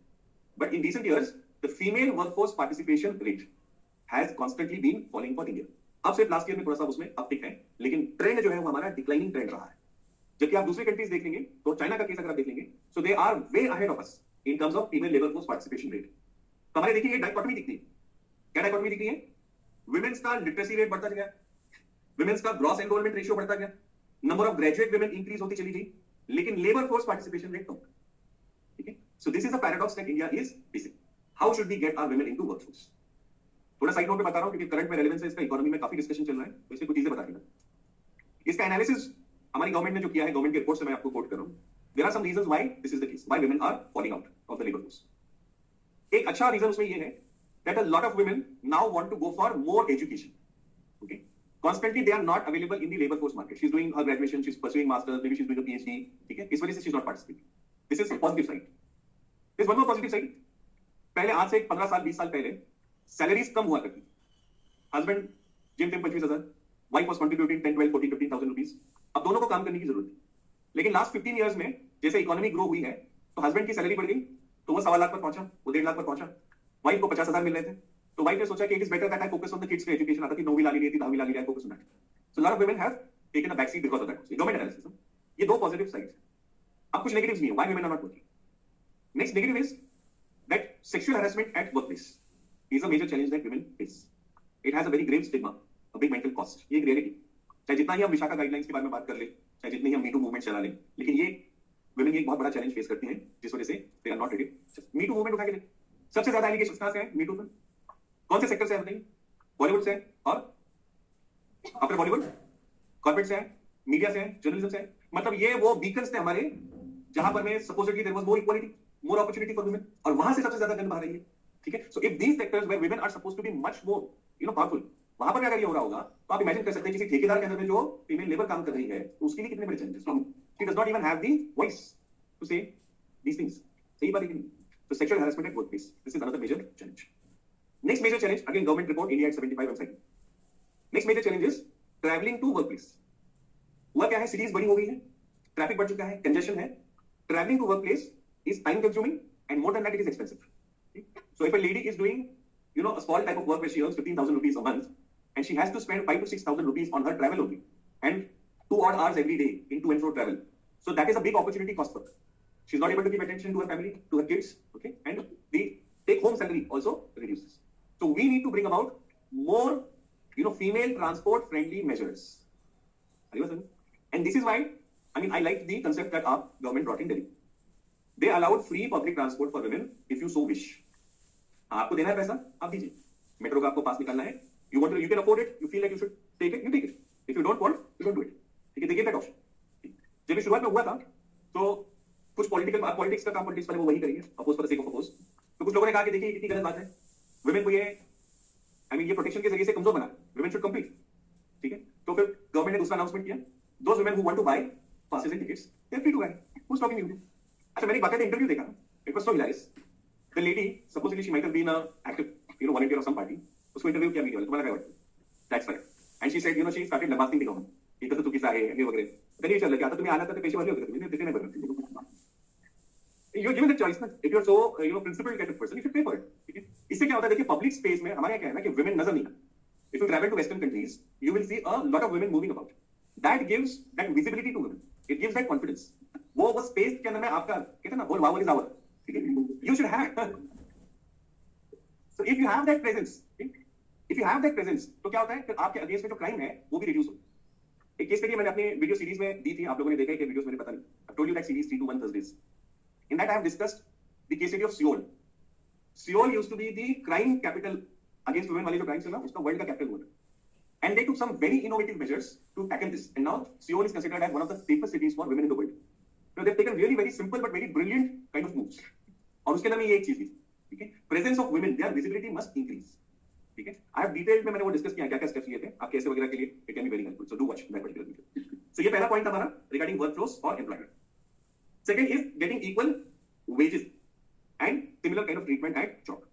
But in recent years, the female workforce participation rate has constantly been falling for India. अब सिर्फ last year में थोड़ा सा उसमें uptick है, लेकिन trend जो है वो हमारा डिक्लाइनिंग ट्रेंड रहा है. जबकि आप दूसरी कंट्रीज देख लेंगे तो चाइना का केस अगर आप देख लेंगे, so they are way ahead of us in terms of female labor force participation rate. तो हमारे देखिए ये डाइकोटमी दिखती है. क्या डाइकोटमी दिख रही है? विमेन्स का लिटरेसी रेट बढ़ता गया, विमेन्स का ग्रॉस एनरोलमेंट रेशियो बढ़ता गया, number of graduate women increase होती चली गई, लेकिन लेबर फोर्स पार्टिसिपेशन रेट कम. ठीक है, so this is a paradox that India is facing. How should we get our women into workforce? थोड़ा साइड नोट पे बता रहा हूं क्योंकि करंट में रेलेवेंस है इसका, इकोनॉमी में काफी डिस्कशन चल रहा है, तो इसलिए कुछ चीजें बता देना. इसका एनालिसिस हमारी गवर्नमेंट ने जो किया है, गवर्नमेंट के रिपोर्ट से मैं आपको कोट कर रहा हूं. There are some reasons why this is the case, why women are falling out of the labour force. एक अच्छा रीजन उसमें ये है that a lot of women now want to go for more education. Okay, constantly they are not available in the labor force market. She's doing her graduation, she's pursuing masters, maybe she's doing a PhD. Okay, इस वजह से she's not participating. This is a positive side. There's one more positive side. पहले आज से 15 साल 20 साल पहले salaries कम हुआ करती. हस्बैंड जिम टिम 25,000, वाइफ was contributing 10, 12, 14, 15,000 रुपीज. अब दोनों को काम करने की जरूरत है. लेकिन लास्ट 15 इयर्स में जैसे इकोनॉमी ग्रो हुई है तो हस्बैंड की सैलरी बढ़ गई, तो वो 1.25 लाख पर पहुंचा, वो 1.5 लाख पर पहुंचा. वाइफ को 50,000 मिल रहे थे, तो वाइफ ने सोचा कि it is better that I focus on the kids की एजुकेशन. आता थी 9वीं लागी रही थी, 10वीं लागी रही, focus on that. So lot of women have taken a back seat because of that. Government analysis. ये दो पॉजिटिव साइड्स. अब कुछ नेगेटिव्स नहीं है, why women are not working. Next negative is that sexual harassment at workplace is a major challenge that women face. It has a very grave stigma, a big mental cost. ये एक reality. चाहे जितना ही हम Vishakha guidelines के बारे में बात कर ले, चाहे जितनी ही हम मीटू मूवमेंट चला लें, लेकिन ये वुमेन एक बहुत बड़ा चैलेंज फेस करती हैं, जिस वजह से they are not ready. Me too movement उठा के ले, सबसे ज्यादा एलिगेशंस कहां से हैं मीटू में? कौन से सेक्टर से है बताइए? बॉलीवुड से है, और आफ्टर बॉलीवुड कॉर्पोरेट से है, मीडिया से है, जर्नलिज्म से है. मतलब ये वो बीकन्स थे हमारे जहां पर में supposedly there was more equality, more opportunity for women, और वहां से सबसे ज्यादा गंद बाहर आई है. ठीक है, so if these sectors where women are supposed to be much more powerful, वहां पर अगर ये हो रहा होगा तो आप इमेजिन कर सकते हैं किसी ठेकेदार के अंदर में जो फीमेल लेबर काम कर रही है, तो उसके लिए कितने बड़े challenges. She does not even have the voice to say these things. सही बात है कि नहीं? तो sexual harassment at workplace, this is another major challenge. Next major challenge, again government report India at 75 website. Next major challenge is traveling to workplace. हुआ क्या है, cities बड़ी हो गई है, ट्रैफिक बढ़ चुका है, कंजेशन है. Traveling to workplace is time consuming and more than that it is expensive. So if a lady is doing a small type of work where she earns 15,000 rupees a month and she has to spend 5 to 6,000 rupees on her travel only and 2 odd hours every day in to and fro travel, so that is a big opportunity cost for her. She's not able to give attention to her family, to her kids. Okay, and the take home salary also reduces. So we need to bring about more, female transport friendly measures. And this is why, I like the concept that our government brought in Delhi. They allowed free public transport for women if you so wish. आपको देना है पैसा, आप दीजिए। Metro का आपको pass निकालना है, you want, you can afford it, you feel like you should take it, you take it. If you don't want, you don't do it. ठीक है, देखिए दैट ऑप्शन। जब ये शुरुआत में हुआ था तो कुछ पॉलिटिक्स का काम पॉलिटिक्स वाले वो वही करेंगे, oppose for the sake of oppose. तो कुछ लोगों ने कहा कि देखिए कितनी गलत बात है, वुमेन को ये ये प्रोटेक्शन के जरिए से कमजोर बना, वुमेन शुड कम्पीट। ठीक है, तो फिर गवर्नमेंट ने दूसरा अनाउंसमेंट किया, those women who want to buy passes and tickets, they are free to buy. Who's talking to you? अच्छा, मैंने बाकायदा इंटरव्यू देखा, it was so hilarious. The lady, supposedly she might have been a active, volunteer of some party. उसको interview किया media वाले, तुम्हारा क्या लगता है? That's correct. And she said, she started lambasting the government. ये तो चुकीचा आहे, हे वगैरे. तरी विचारलं की आता तुम्ही आला तर ते पैसे भरले होते का तुम्ही? तिथे नाही भरले. You're given the choice ना. If you're so, principled kind of person, you should pay for it. ठीक है? इससे क्या होता है, देखिए public space में हमारे यहाँ क्या है ना कि women नजर नहीं आते. If you travel to Western countries, you will see a lot of women moving about. That gives that visibility to women. It gives that confidence. वो स्पेस के अंदर में आपका कहते हैं ना, whole vowel is our. ठीक है? You should have. So if you have that presence, तो क्या होता है, फिर आपके अगेंस्ट में जो क्राइम है वो भी रिड्यूस होता है। एक केस स्टडी मैंने अपने वीडियो सीरीज में दी थी, आप लोगों ने देखा है कि वीडियोस मैंने पता नहीं, I told you that series 3 to 1 Thursdays. In that I have discussed the case study of Seoul. Seoul used to be the crime capital against women वाले जो क्राइम चला उसका वर्ल्ड का कैपिटल हुआ। And they took some very innovative measures to tackle this. And now Seoul is considered as one of the safest cities for women in the world. So they've taken really very simple but very brilliant kind of moves. और उसके अंदर में ये एक चीज थी, ठीक है, presence of women, their visibility must increase. ठीक है, I have detailed में मैंने वो डिस्कस किया क्या क्या स्टेप्स लिए थे, आप कैसे वगैरह के लिए, it can be very helpful. So do watch that particular video. So ये पहला पॉइंट था हमारा regarding workforce और employment. Second is getting equal wages and similar kind of treatment at job.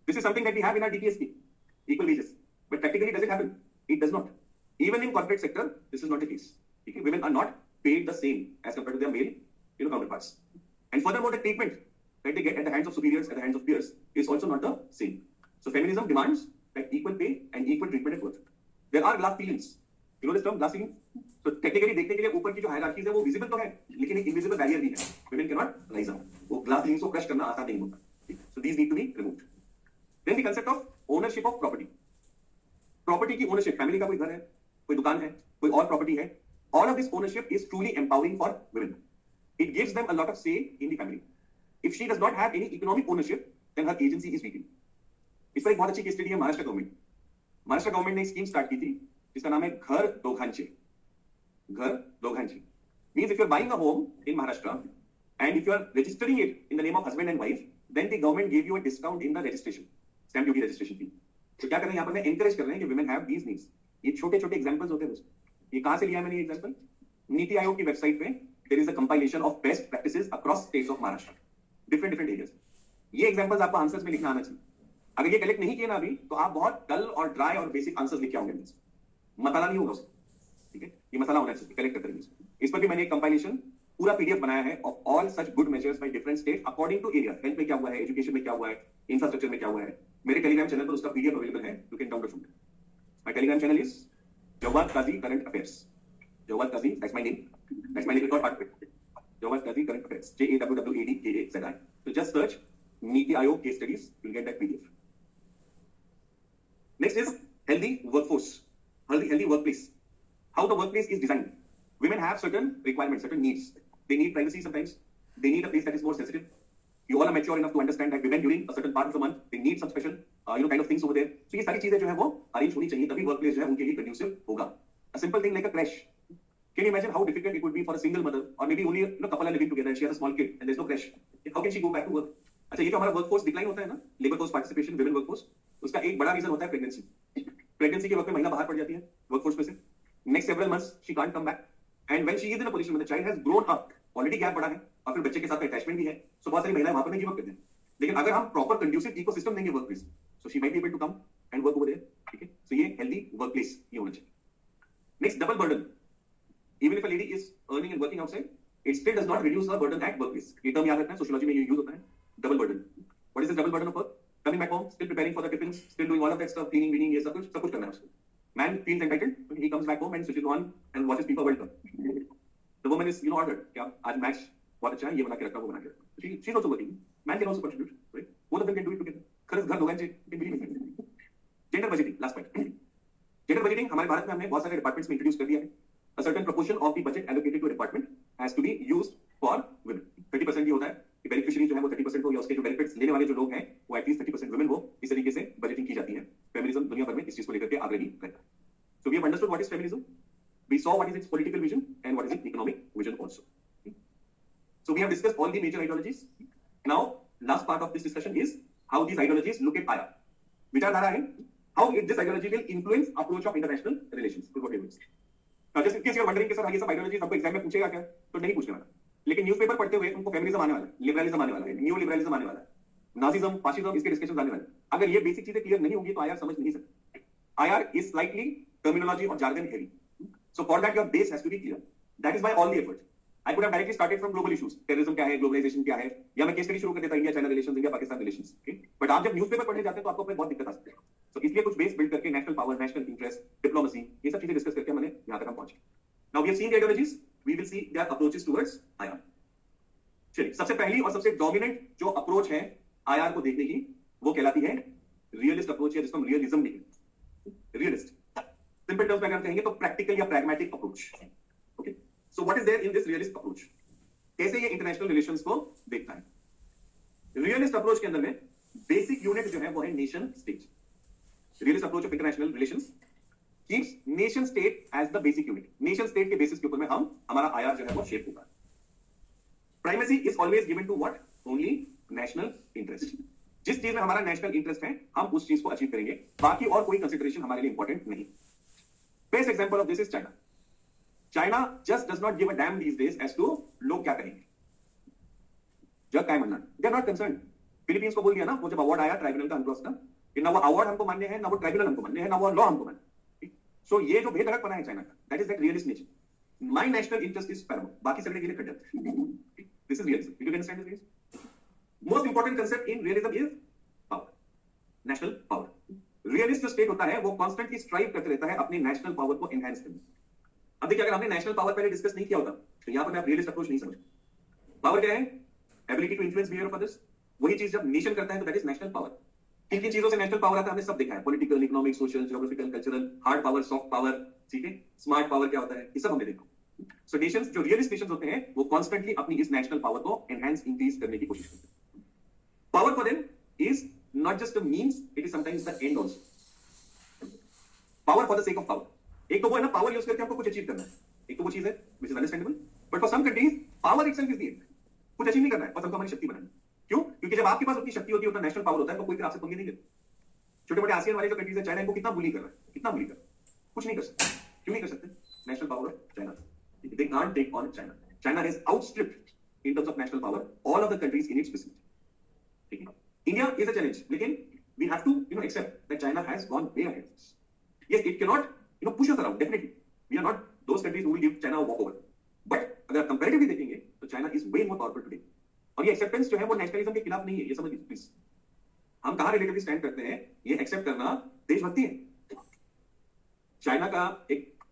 This is something that we have in our DPS scheme, equal wages. But practically does it happen? It does not. Even in corporate sector, this is not the case. Okay? Women are not paid the same as compared to their male, counterparts. And furthermore, the treatment that they get at the hands of superiors, at the hands of peers, is also not the same. So feminism demands that equal pay and equal treatment at work. There are glass ceilings. You know this term, glass ceiling? So technically देखने के लिए ऊपर की जो hierarchies है वो visible तो है, लेकिन एक इनविजिबल बैरियर भी है. Women cannot rise up. वो glass ceilings को क्रश करना आसान नहीं होता. So these need to be removed. Then the concept of ownership of property. Property की ओनरशिप, फैमिली का कोई घर है, कोई दुकान है, कोई और प्रॉपर्टी है, all of this ownership is truly empowering for women. It gives them a lot of say in the family. If she does not have any economic ownership, then her agency is weak. इस पर एक बहुत अच्छी case study है Maharashtra government. Maharashtra government ने एक scheme start की थी जिसका नाम है घर दोघांचे. घर दोघांचे means if you are buying a home in Maharashtra and if you are registering it in the name of husband and wife, then the government give you a discount in the registration, stamp duty registration fee. तो क्या कर रहे हैं यहाँ पर, encourage कर रहे हैं कि women have these needs. ये छोटे छोटे एग्जांपल्स होते हैं दोस्तों. ये कहां से लिया है मैंने ये एग्जांपल? नीति आयोग की वेबसाइट पे there is a compilation of best practices across states of Maharashtra, different areas. ये एग्जांपल्स आपको आंसर्स में लिखना आना चाहिए. अगर ये कलेक्ट नहीं किए ना अभी, तो आप बहुत डल और ड्राई और बेसिक आंसर्स लिख के आओगे, मसाला नहीं होगा उसमें. ठीक है, ये मसाला होना चाहिए, कलेक्ट करते रहिए. इस पर भी मैंने एक कंपाइलेशन पूरा पीडीएफ बनाया है of all such good measures by different state according to area. Health में क्या हुआ है, एजुकेशन में क्या हुआ है, इंफ्रास्ट्रक्चर में क्या हुआ है. मेरे टेलीग्राम चैनल पर उसका पीडीएफ अवेलेबल है, you can download from it. My Telegram channel is Jawad Kazi current affairs. Jawad Kazi, that's my name. That's my little part. Jawad Kazi current affairs, JAWWADKAZI. So just search NITI Aayog case studies, you'll get that PDF. Next is healthy workforce, healthy workplace. How the workplace is designed. Women have certain requirements, certain needs. They need privacy sometimes. They need a place that is more sensitive. You all are mature enough to understand that women during a certain part of the month, they need some special, kind of things over there. So ये सारी चीजें जो है वो arrange होनी चाहिए, तभी workplace जो है उनके लिए कंड्यूसिव होगा. A simple thing like a crash. Can you imagine how difficult it would be for a single mother, or maybe only couple are living together and she has a small kid and there's no crash? How can she go back to work? अच्छा, ये जो हमारा workforce decline होता है ना, labour force participation, women workforce, उसका एक बड़ा रीजन होता है प्रेगनेंसी. प्रेगनेंसी के वक्त में महिला बाहर पड़ जाती है वर्कफोर्स में से. Next several months she can't come back, and when she is in a position when the child has grown up, already gap बढ़ा है और फिर बच्चे के साथ अटैचमेंट भी है, सो बहुत सारी महिलाएं वहां पर गिव अप करती हैं. लेकिन अगर हम प्रॉपर कंड्यूसिव इकोसिस्टम देंगे workplace, so she might be able to come and work over there. ठीक है, सो ये हेल्दी वर्कप्लेस ये होना चाहिए. Next, double burden. Even if a lady is earning and working outside, it still does not reduce her burden at workplace. ये term याद रखना है, सोशियोलॉजी में ये यूज होता है, double burden. What is this double burden of work? Coming back home, still preparing for the tiffins, still doing all of that stuff, cleaning, weaning, ये सब कुछ करना है उसको. Man feels entitled when he comes back home and switches on and watches FIFA World Cup. The woman is, ordered कि आप आज match बहुत अच्छा है, ये बना के रखा, वो बना के रखा. She is also working. Man can also contribute, right? Both of them can do it together. खरंच घर दोघांचे can believe it. Gender budgeting, last point. Gender budgeting हमारे भारत में हमने बहुत सारे डिपार्टमेंट्स में इंट्रोड्यूस कर दिया है. A certain proportion of the budget allocated to a department has to be used for women. 30% ही होता है. कि बेनिफिशियरी जो है वो 30% हो या उसके जो बेनिफिट्स लेने वाले जो लोग हैं वो एटलीस्ट 30% वुमेन हो। इस तरीके से बजटिंग की जाती है। फेमिनिज्म दुनिया भर में इस चीज को लेकर के आगे भी रहता है। So we have understood what is feminism, we saw what is its political vision and what is its economic vision also. So we have discussed all the major ideologies. Now last part of this discussion is how these ideologies look at IR. विचारधारा है how this ideology will influence approach of international relations is what it means. Now just in case you are wondering कि sir ये सब ideologies हमको exam में पूछेगा क्या, तो नहीं पूछने वाला। लेकिन न्यूज़पेपर पढ़ते हुए उनको फेमिनिज्म आने वाला है, लिबरलिज्म आने वाला है, न्यू लिबरलिज्म आने वाला है, नाजिज्म, फाशिज्म, इसके डिस्कशंस आने वाले हैं। अगर ये बेसिक चीजें क्लियर नहीं होंगी तो आईआर समझ नहीं सकते। आईआर इज स्लाइटली टर्मिनोलॉजी और jargon heavy, so for that your base has to be clear. That is why all the effort. I could have directly started from global issues, terrorism क्या है, globalisation क्या है, या मैं case study शुरू कर देता India China relations, India Pakistan relations, okay. But आप जब न्यूज़पेपर पढ़ने जाते हैं तो आपको अपने बहुत दिक्कत आ सकती है। तो इसलिए कुछ बेस बिल्ड करके national power, national interest, diplomacy, ये सब चीजें डिस्कस करके हमने यहां तक हम पहुंचे। Now we have seen the ideologies, we will see their approaches towards IR. चलिए, सबसे पहली और सबसे डोमिनेंट जो अप्रोच है आईआर को देखने की वो कहलाती है रियलिस्ट अप्रोच, है जिसको हम रियलिज्म भी कहते हैं। रियलिस्ट सिंपल टर्म्स में अगर हम कहेंगे तो प्रैक्टिकल या pragmatic approach, okay. So what is there in this realist approach, कैसे ये इंटरनेशनल रिलेशंस को देखता है। रियलिस्ट अप्रोच के अंदर में बेसिक यूनिट जो है वो है nation state. Realist approach of international relations keeps nation state as the basic unit. Nation state के बेसिस के ऊपर में हमारा आईआर जो है वो शेप होगा। Primacy is always given to what, only national interest. जिस चीज में हमारा नेशनल इंटरेस्ट है हम उस चीज को अचीव करेंगे, बाकी और कोई कंसिडरेशन हमारे लिए इंपॉर्टेंट नहीं। Best example of this is China. China just does not give a damn these days as to लोग क्या करेंगे, जग काय मानना, they are not concern. Philippines को बोल दिया ना, वो जब अवार्ड आया ट्राइब्यूनल का अनक्रॉस का, कि ना वो अवार्ड हमको मान्य है, ना वो ट्राइब्यूनल हमको मान्य है, ना वो लॉ हमको मान्य है। सो ये जो बेधड़क बना है चाइना का, that is that realist nature. My national interest is Paramount, बाकी सगळे गेले खड्ड्यात। This is realism. You can understand this? Most important concept in realism is power, national power. Realist state होता है वो कॉन्स्टेंटली स्ट्राइव करते रहता है अपनी नेशनल पावर को एनहांस करने। अब देखिए, अगर हमने नेशनल पावर पहले डिस्कस नहीं किया होता तो यहां पर मैं रियलिस्ट अप्रोच नहीं समझ। पावर क्या है? Ability to influence behaviour of others. वही चीज जब नेशन करता है तो दैट इज नेशनल पावर। किन किन चीजों से नेशनल पावर आता है हमने सब देखा है, political, economic, social, geographical, cultural, hard power, soft power, ठीक है, स्मार्ट पावर क्या होता है, ये सब हमने देखा। सो नेशंस, जो रियलिस्ट नेशंस होते हैं वो कॉन्स्टेंटली अपनी इस नेशनल पावर को एनहांस, इंक्रीज करने की कोशिश करते हैं। Power for them is not just a means, it is sometimes the end also. Power for the sake of power. एक तो वो है ना, पावर यूज करके हमको कुछ अचीव करना है, एक तो वो चीज है which is understandable. But for some countries power itself is the end. कुछ अचीव नहीं करना है, बस हमको हमारी शक्ति बनानी है। क्यों? क्योंकि जब आपके पास उतनी शक्ति होती है, उतना नेशनल पावर होता है, तो कोई फिर आपसे पंगे नहीं लेता। छोटे मोटे आसियान वाले जो कंट्रीज है, चाइना इनको कितना बुली कर रहा है, कितना बुली कर रहा है, कुछ नहीं कर सकते। क्यों नहीं कर सकते? National power of China, they can't take on China. China has outstripped in terms of national power all of the countries in its vicinity, ठीक है। इंडिया इज अ चैलेंज, लेकिन we have to accept that China has gone way ahead. Yes, it can not push us around, definitely we are not those countries who will give China a walk over. But अगर comparatively देखेंगे तो China is way more powerful today. और ये acceptance जो है वो nationalism के खिलाफ नहीं है, ये समझ लीजिए प्लीज। हम कहां रिलेटिवली स्टैंड करते हैं, ये एक्सेप्ट करना देशभक्ति है। चाइना का एक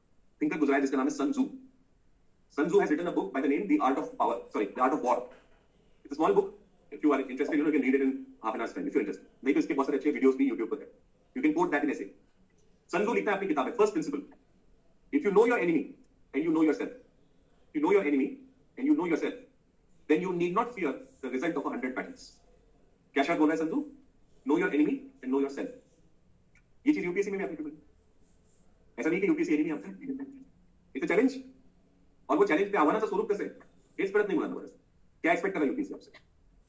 थिंकर गुजरा है जिसका नाम है Sun Tzu. Sun Tzu has written a book by the name the art of power, sorry the art of war. It's a small book, if you are interested you can read it in half an hours time if you interested. नहीं तो इसके बहुत सारे अच्छे videos भी YouTube पर है, you can quote that in essay. Sun Tzu लिखता है अपनी किताब में, first principle, if you know your enemy and you know yourself, you know your enemy and you know yourself, then you need not fear the result of 100 battles. क्या शब्द बोल रहा है Sanju? Know your enemy and know yourself. ये चीज UPSC में भी applicable. ऐसा नहीं कि यूपीएससी एनिमी आपका, इट्स अ चैलेंज। और वो चैलेंज पे आह्वानाचं स्वरूप कसं आहे हेच कळत नाही मुलांना। क्या एक्सपेक्ट करा यूपीएससी आपसे?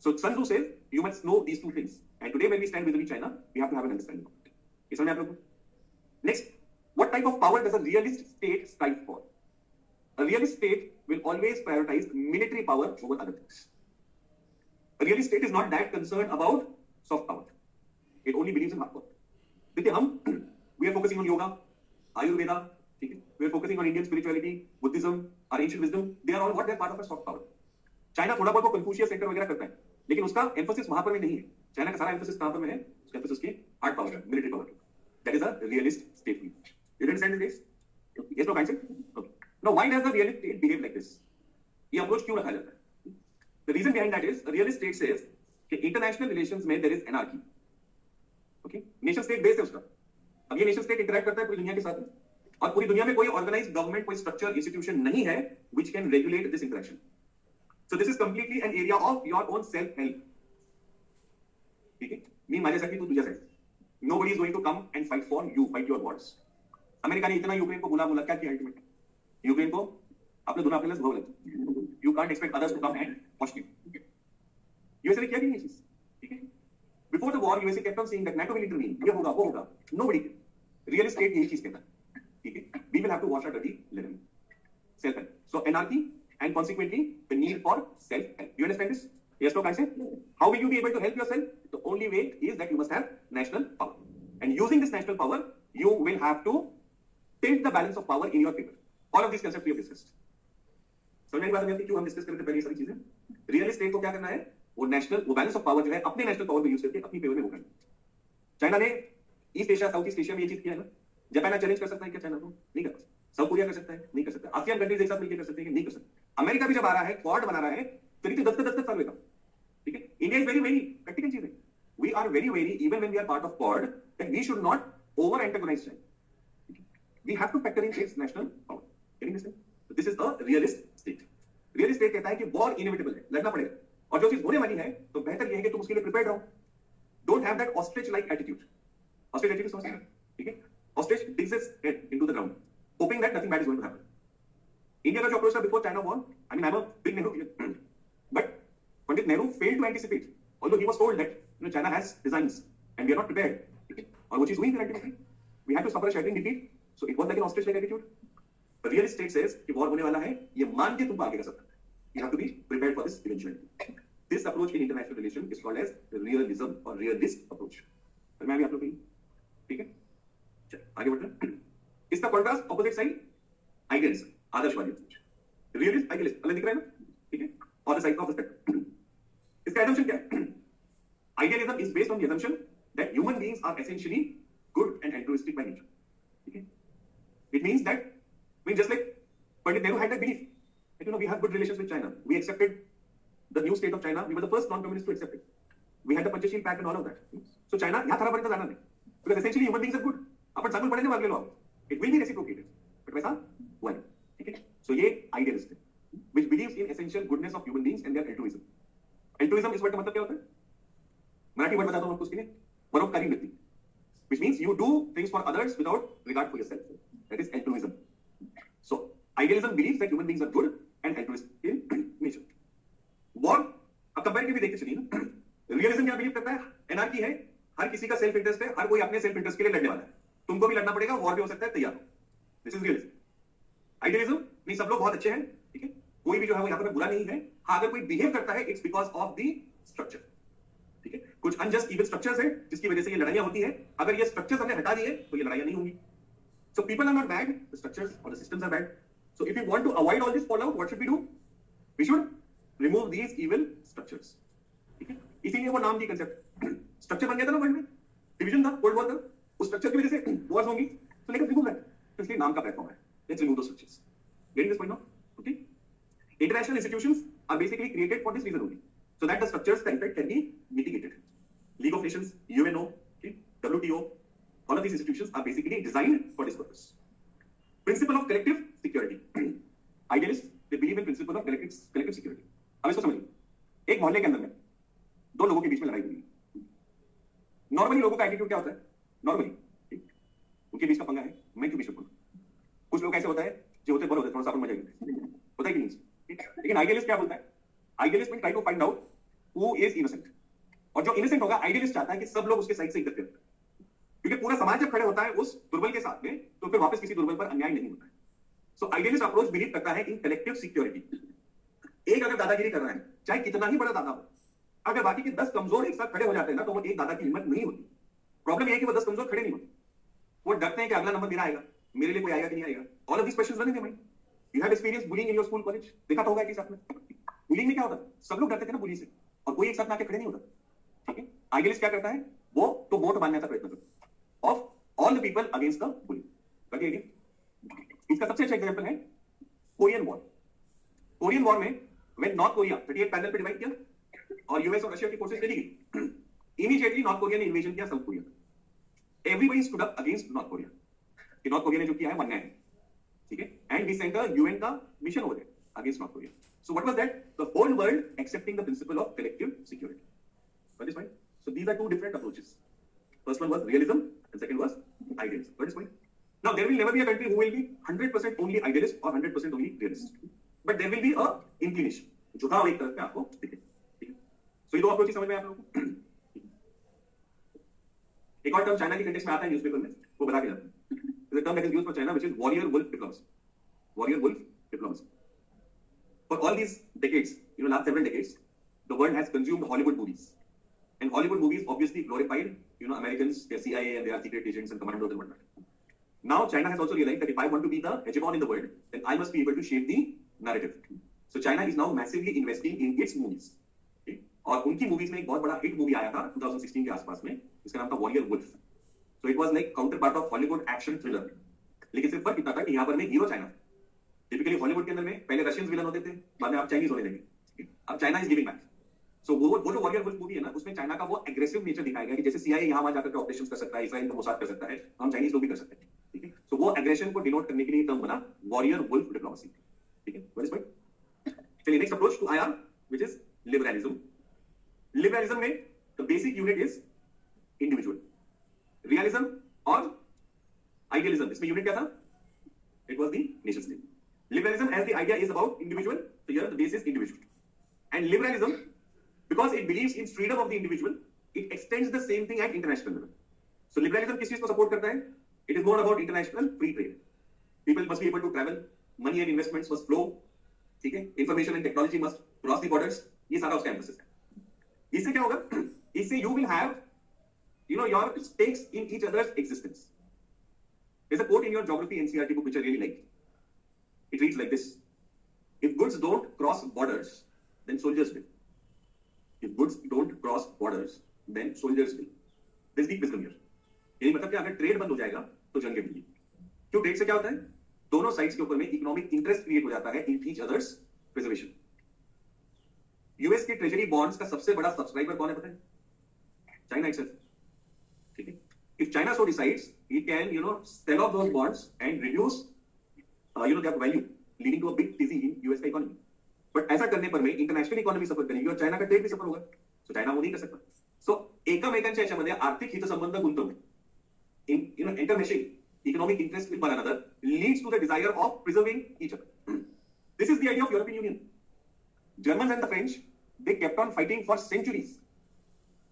So Sun Tzu says you must know these two things, and today when we stand with China we have to have an understanding of it. ये समझ में आप लोगों को? Next, what type of power does a realist state strive for? A realist state will always prioritize military power over other things. A realist state is not that concerned about soft power. It only believes in hard power. देखिए हम we are focusing on yoga, Ayurveda, ठीक है? We are focusing on Indian spirituality, Buddhism, our ancient wisdom. They are all what they are part of a soft power. China थोड़ा बहुत Confucius sector वगैरह करता है, लेकिन उसका एम्फोसिस वहां पर में नहीं है। चाइना का सारा एम्फोसिस कहां पर में है? उसका एम्फोसिस की हार्ड पावर है, military power. That is a realist state. You understand this? Yes, no, answer? Okay. Now, why does the realist state behave like this? ये अप्रोच क्यों रखा जाता है? The reason behind that is a realist state says कि international relations में there is anarchy. Okay? Nation state based है उसका। अब ये nation state interact करता है पूरी दुनिया के साथ में, और पूरी दुनिया में कोई organized government, कोई structure, institution नहीं है which can regulate this interaction. So this is completely an area of your own self help. ठीक है, मी माझ्यासाठी तू तुझ्यासाठी. Nobody is going to come and fight for you, fight your wars. America ने इतना Ukraine को बुला क्या किया अल्टीमेट? यूक्रेन को आपने दोनों अपने भोग लगे. You can't expect others to come and watch you. USA ने क्या की ये चीज? ठीक है. Before the war, USA kept on saying that NATO will intervene. ये होगा, वो होगा. Nobody. Real estate यही चीज कहता है. ठीक है. We will have to wash our dirty linen. Self help. So anarchy and consequently the need for self help. You understand this? Yes, no, I say. How will you be able to help yourself? The only way is that you must have national power. And using this national power, you will have to tilt the balance of power in your favor. All of these concepts we have discussed. समझ में बात नहीं आती क्यों हम discuss करते पहले ये सारी चीजें? रियल एस्टेट को क्या करना है? वो नेशनल, वो बैलेंस ऑफ पावर जो है अपने नेशनल पावर को यूज करके अपनी फेवर में वो करना. चाइना ने east Asia, south east Asia में ये चीज किया है ना. जापान चैलेंज कर सकता है क्या चाइना को? नहीं कर सकता. साउथ कोरिया कर सकता है? नहीं कर सकता. आसियान कंट्रीज एक साथ मिलकर कर सकते हैं? नहीं कर सकते. अमेरिका भी जब आ रहा है, क्वाड बना रहा है, तो 10 साल होगा. ठीक है. India is very very practical चीज है. We are very wary even when we are part of Quad that we should not over antagonize China. We have to factor in its national power. Getting this? So this is a realist state. Realist state कहता है कि war inevitable है, लड़ना पड़ेगा. और जो चीज होने वाली है, तो बेहतर यह है कि तुम उसके लिए prepared रहो. Don't have that ostrich-like attitude. Ostrich attitude समझते हैं? ठीक है? Ostrich digs its head into the ground, hoping that nothing bad is going to happen. India का जो approach था before China war, I mean I'm a big Nehru, but Pandit Nehru failed to anticipate. Although he was told that China has designs and we are not prepared. Okay? और वो चीज हुई फिर ultimately. We had to suffer a shattering defeat. So it was like an ostrich-like attitude. The realist state says कि war होने वाला है, ये मान के तुमको आगे का सकता है. You have to be prepared for this eventually. This approach in international relation is called as realism or realist approach. समझ में आ गई आप लोग को? ठीक है? चल आगे बढ़ते हैं. इसका कॉन्ट्रास्ट ऑपोजिट साइड आइडियलिज्म, आदर्शवादी approach. Realist, idealist अलग दिख रहा है ना? ठीक है? और साइड ऑफ स्पेक्ट्रम. इसका assumption क्या है? Idealism is based on the assumption that human beings are essentially good and altruistic by nature. Okay? It means that, just like Pandit Nehru had that belief that we have good relations with China. We accepted the new state of China. We were the first non-communists to accept it. We had the Panchasheel Pact and all of that. So China यहाँ थारा पर्यंत जाना नहीं. Because essentially human beings are good. अपन चांगुल पढ़ने मांग ले लो आप. It will be reciprocated. But वैसा हुआ नहीं. ठीक है? So ये idealist है, which believes in essential goodness of human beings and their altruism. Altruism इस वर्ड का मतलब क्या होता है? मराठी वर्ड बताता हूं आपको उसके लिए. परोपकारी वृत्ति, which means you do things for others without regard for yourself. That is altruism. So idealism believes that human beings are good and altruistic in nature. War अब कंपेरेटिव भी देखते चलिए ना. रियलिज्म क्या बिलीव करता है? एनार्की है, हर किसी का सेल्फ इंटरेस्ट है, हर कोई अपने सेल्फ इंटरेस्ट के लिए लड़ने वाला है. तुमको भी लड़ना पड़ेगा, वॉर भी हो सकता है, तैयार हो. This is realism. आइडियलिज्म नहीं, सब लोग बहुत अच्छे हैं, ठीक है, कोई भी जो है वो यहाँ पर बुरा नहीं है. हाँ, अगर कोई बिहेव करता है it's because of the structure. ठीक है, कुछ अनजस्ट इविल स्ट्रक्चर्स है जिसकी वजह से ये लड़ाइयां होती है. अगर ये स्ट्रक्चर्स हमने हटा दिए तो ये लड़ाइयां नहीं होंगी. So people are not bad, the structures और the systems are bad. So if you want to avoid all this fallout, what should we do? We should remove these evil structures. ठीक है, इसीलिए वो नाम दी कंसेप्ट. स्ट्रक्चर बन गया था ना वर्ल्ड में, डिवीजन था कोल्ड वॉर का, उस स्ट्रक्चर की वजह से वॉर्स होंगी. तो लेकर रिमूव दैट, तो इसलिए नाम का प्लेटफॉर्म है. Let's remove those structures. Getting this point now? Okay, international institutions are basically created for this reason only, so that the structures का impact can be mitigated. League of Nations, UNO, okay, WTO, all of these institutions are basically designed for this purpose. Principle of collective security. Idealists, they believe in principle of collective security. अब इसको समझिए. एक मोहल्ले के अंदर में दो लोगों के बीच में लड़ाई हुई. नॉर्मली लोगों का एटीट्यूड क्या होता है? नॉर्मली उनके बीच का पंगा है, मैं क्यों बीच में बोलूं? कुछ लोग ऐसे होता है जो होते बड़े होते थोड़ा सा अपन मजा होता है कि नहीं? लेकिन आइडियलिस्ट क्या बोलता है? आइडियलिस्ट में try to find out who is innocent. और जो इनोसेंट होगा, आइडियलिस्ट चाहता है कि सब लोग उसके साइड से इज्जत करें, क्योंकि पूरा समाज जब खड़े होता है उस दुर्बल के साथ में, तो फिर वापस किसी दुर्बल पर अन्याय नहीं होता है. सो आइडियलिस्ट अप्रोच बिलीव करता है इन कलेक्टिव सिक्योरिटी. एक अगर दादागिरी कर रहा है, चाहे कितना ही बड़ा दादा हो, अगर बाकी के 10 कमजोर एक साथ खड़े हो जाते हैं ना, तो वो एक दादा की हिम्मत नहीं होती. प्रॉब्लम यह है कि वो 10 कमजोर खड़े नहीं होते. वो डरते हैं कि अगला नंबर मेरा आएगा, मेरे लिए कोई आएगा कि नहीं आएगा. All of these questions run in your mind. You have experience bullying in your school college. देखा तो होगा कि साथ में बुलिंग में क्या होता है, सब लोग डरते थे ना बुली से, और कोई एक साथ में आके खड़े नहीं होता. ठीक है, आइडियलिस्ट क्या करता है? वो तो वोट बांधने का प्रयत्न करता है of all the people against the bully. इसका सबसे अच्छा एग्जांपल है कोरियन वॉर. कोरियन वॉर में व्हेन नॉर्थ कोरिया 38 पैनल पे डिवाइड किया और यूएस और रशिया की फोर्सेस चली गई, इमीडिएटली नॉर्थ कोरिया ने इन्वेजन किया South Korea. Everybody stood up against North Korea कि नॉर्थ कोरिया ने जो किया है वो अन्याय है. ठीक है, and we sent the UN का mission over there against North Korea. So what was that? The whole world accepting the principle of collective security. Got this point? So these are two different approaches. First one was realism, and second was idealism. Got this point? Now there will never be a country who will be 100% only idealist or 100% only realist. But there will be a inclination. झुकाव एक तरफ पे आपको दिखे. ठीक है? So ये दो अप्रोच समझ में आप लोगों को? एक और टर्म चाइना के कंटेक्स्ट में आता है न्यूज़पेपर में, वो बता के जाता है. There's a term that is used for China which is warrior wolf diplomacy. Warrior wolf diplomacy. For all these decades, last several decades, the world has consumed Hollywood movies. And Hollywood movies obviously glorified, Americans, their CIA and their secret agents and commandos and whatnot. Now China has also realized that if I want to be the hegemon in the world, then I must be able to shape the narrative. So China is now massively investing in its movies. Okay? और उनकी movies में एक बहुत बड़ा hit movie आया था 2016 के आसपास में, जिसका नाम था Warrior Wolf. So it was like counterpart of Hollywood action thriller. लेकिन सिर्फ फर्क इतना था कि यहाँ पर में हीरो चाइना. टिपिकली हॉलीवुड के अंदर में पहले रशियंस विलन होते थे, बाद में आप चाइनीज होने लगे. अब चाइना इज गिविंग बैक. सो वो जो वॉरियर वुल्फ मूवी है ना, उसमें चाइना का वो एग्रेसिव नेचर दिखाया गया कि जैसे सीआईए यहाँ वहां जाकर ऑपरेशंस कर सकता है, इसराइल का मोसाद कर सकता है, हम चाइनीज लोग भी कर सकते हैं. ठीक है? सो वो एग्रेशन को डिनोट करने के लिए टर्म बना वॉरियर वुल्फ डिप्लोमेसी. ठीक है? What is point? चलिए next approach to IR which is liberalism. Liberalism में the basic unit is individual. Realism और आइडियलिज्म, इसमें यूनिट क्या था? It was the nation state. Liberalism as the idea is about individual, so here the base is individual. And liberalism, because it believes in freedom of the individual, it extends the same thing at international level. So liberalism किस चीज को support करता है? It is more about international free trade. People must be able to travel, money and investments must flow, ठीक है? Information and technology must cross the borders. ये सारा उसका emphasis है. इससे क्या होगा? इससे you will have, your stakes in each other's existence. There's a quote in your geography NCERT book which I really like. It reads like this: if goods don't cross borders, then soldiers will. If goods don't cross borders, then soldiers will. There's deep wisdom here. यही मतलब कि अगर trade बंद हो जाएगा तो जंगें भी. क्यों? ट्रेड से क्या होता है? दोनों साइड्स के ऊपर में इकोनॉमिक इंटरेस्ट क्रिएट हो जाता है in each others preservation. US के ट्रेजरी बॉन्ड्स का सबसे बड़ा सब्सक्राइबर कौन है पता है? China itself. ठीक है? If China so decides, it can, sell off those bonds and reduce their value, leading to a big dizzy in US का economy. But ऐसा करने पर में इंटरनेशनल इकोनॉमी सफर करेगी और चाइना का ट्रेड भी सफर होगा. So चाइना वो नहीं कर सकता. So एकमेकांच्या याच्यामध्ये आर्थिक हितसंबंध गुंतवणे, intermeshing economic interest with one another leads to the desire of preserving each other. This is the idea of European Union. Germans and the French, they kept on fighting for centuries.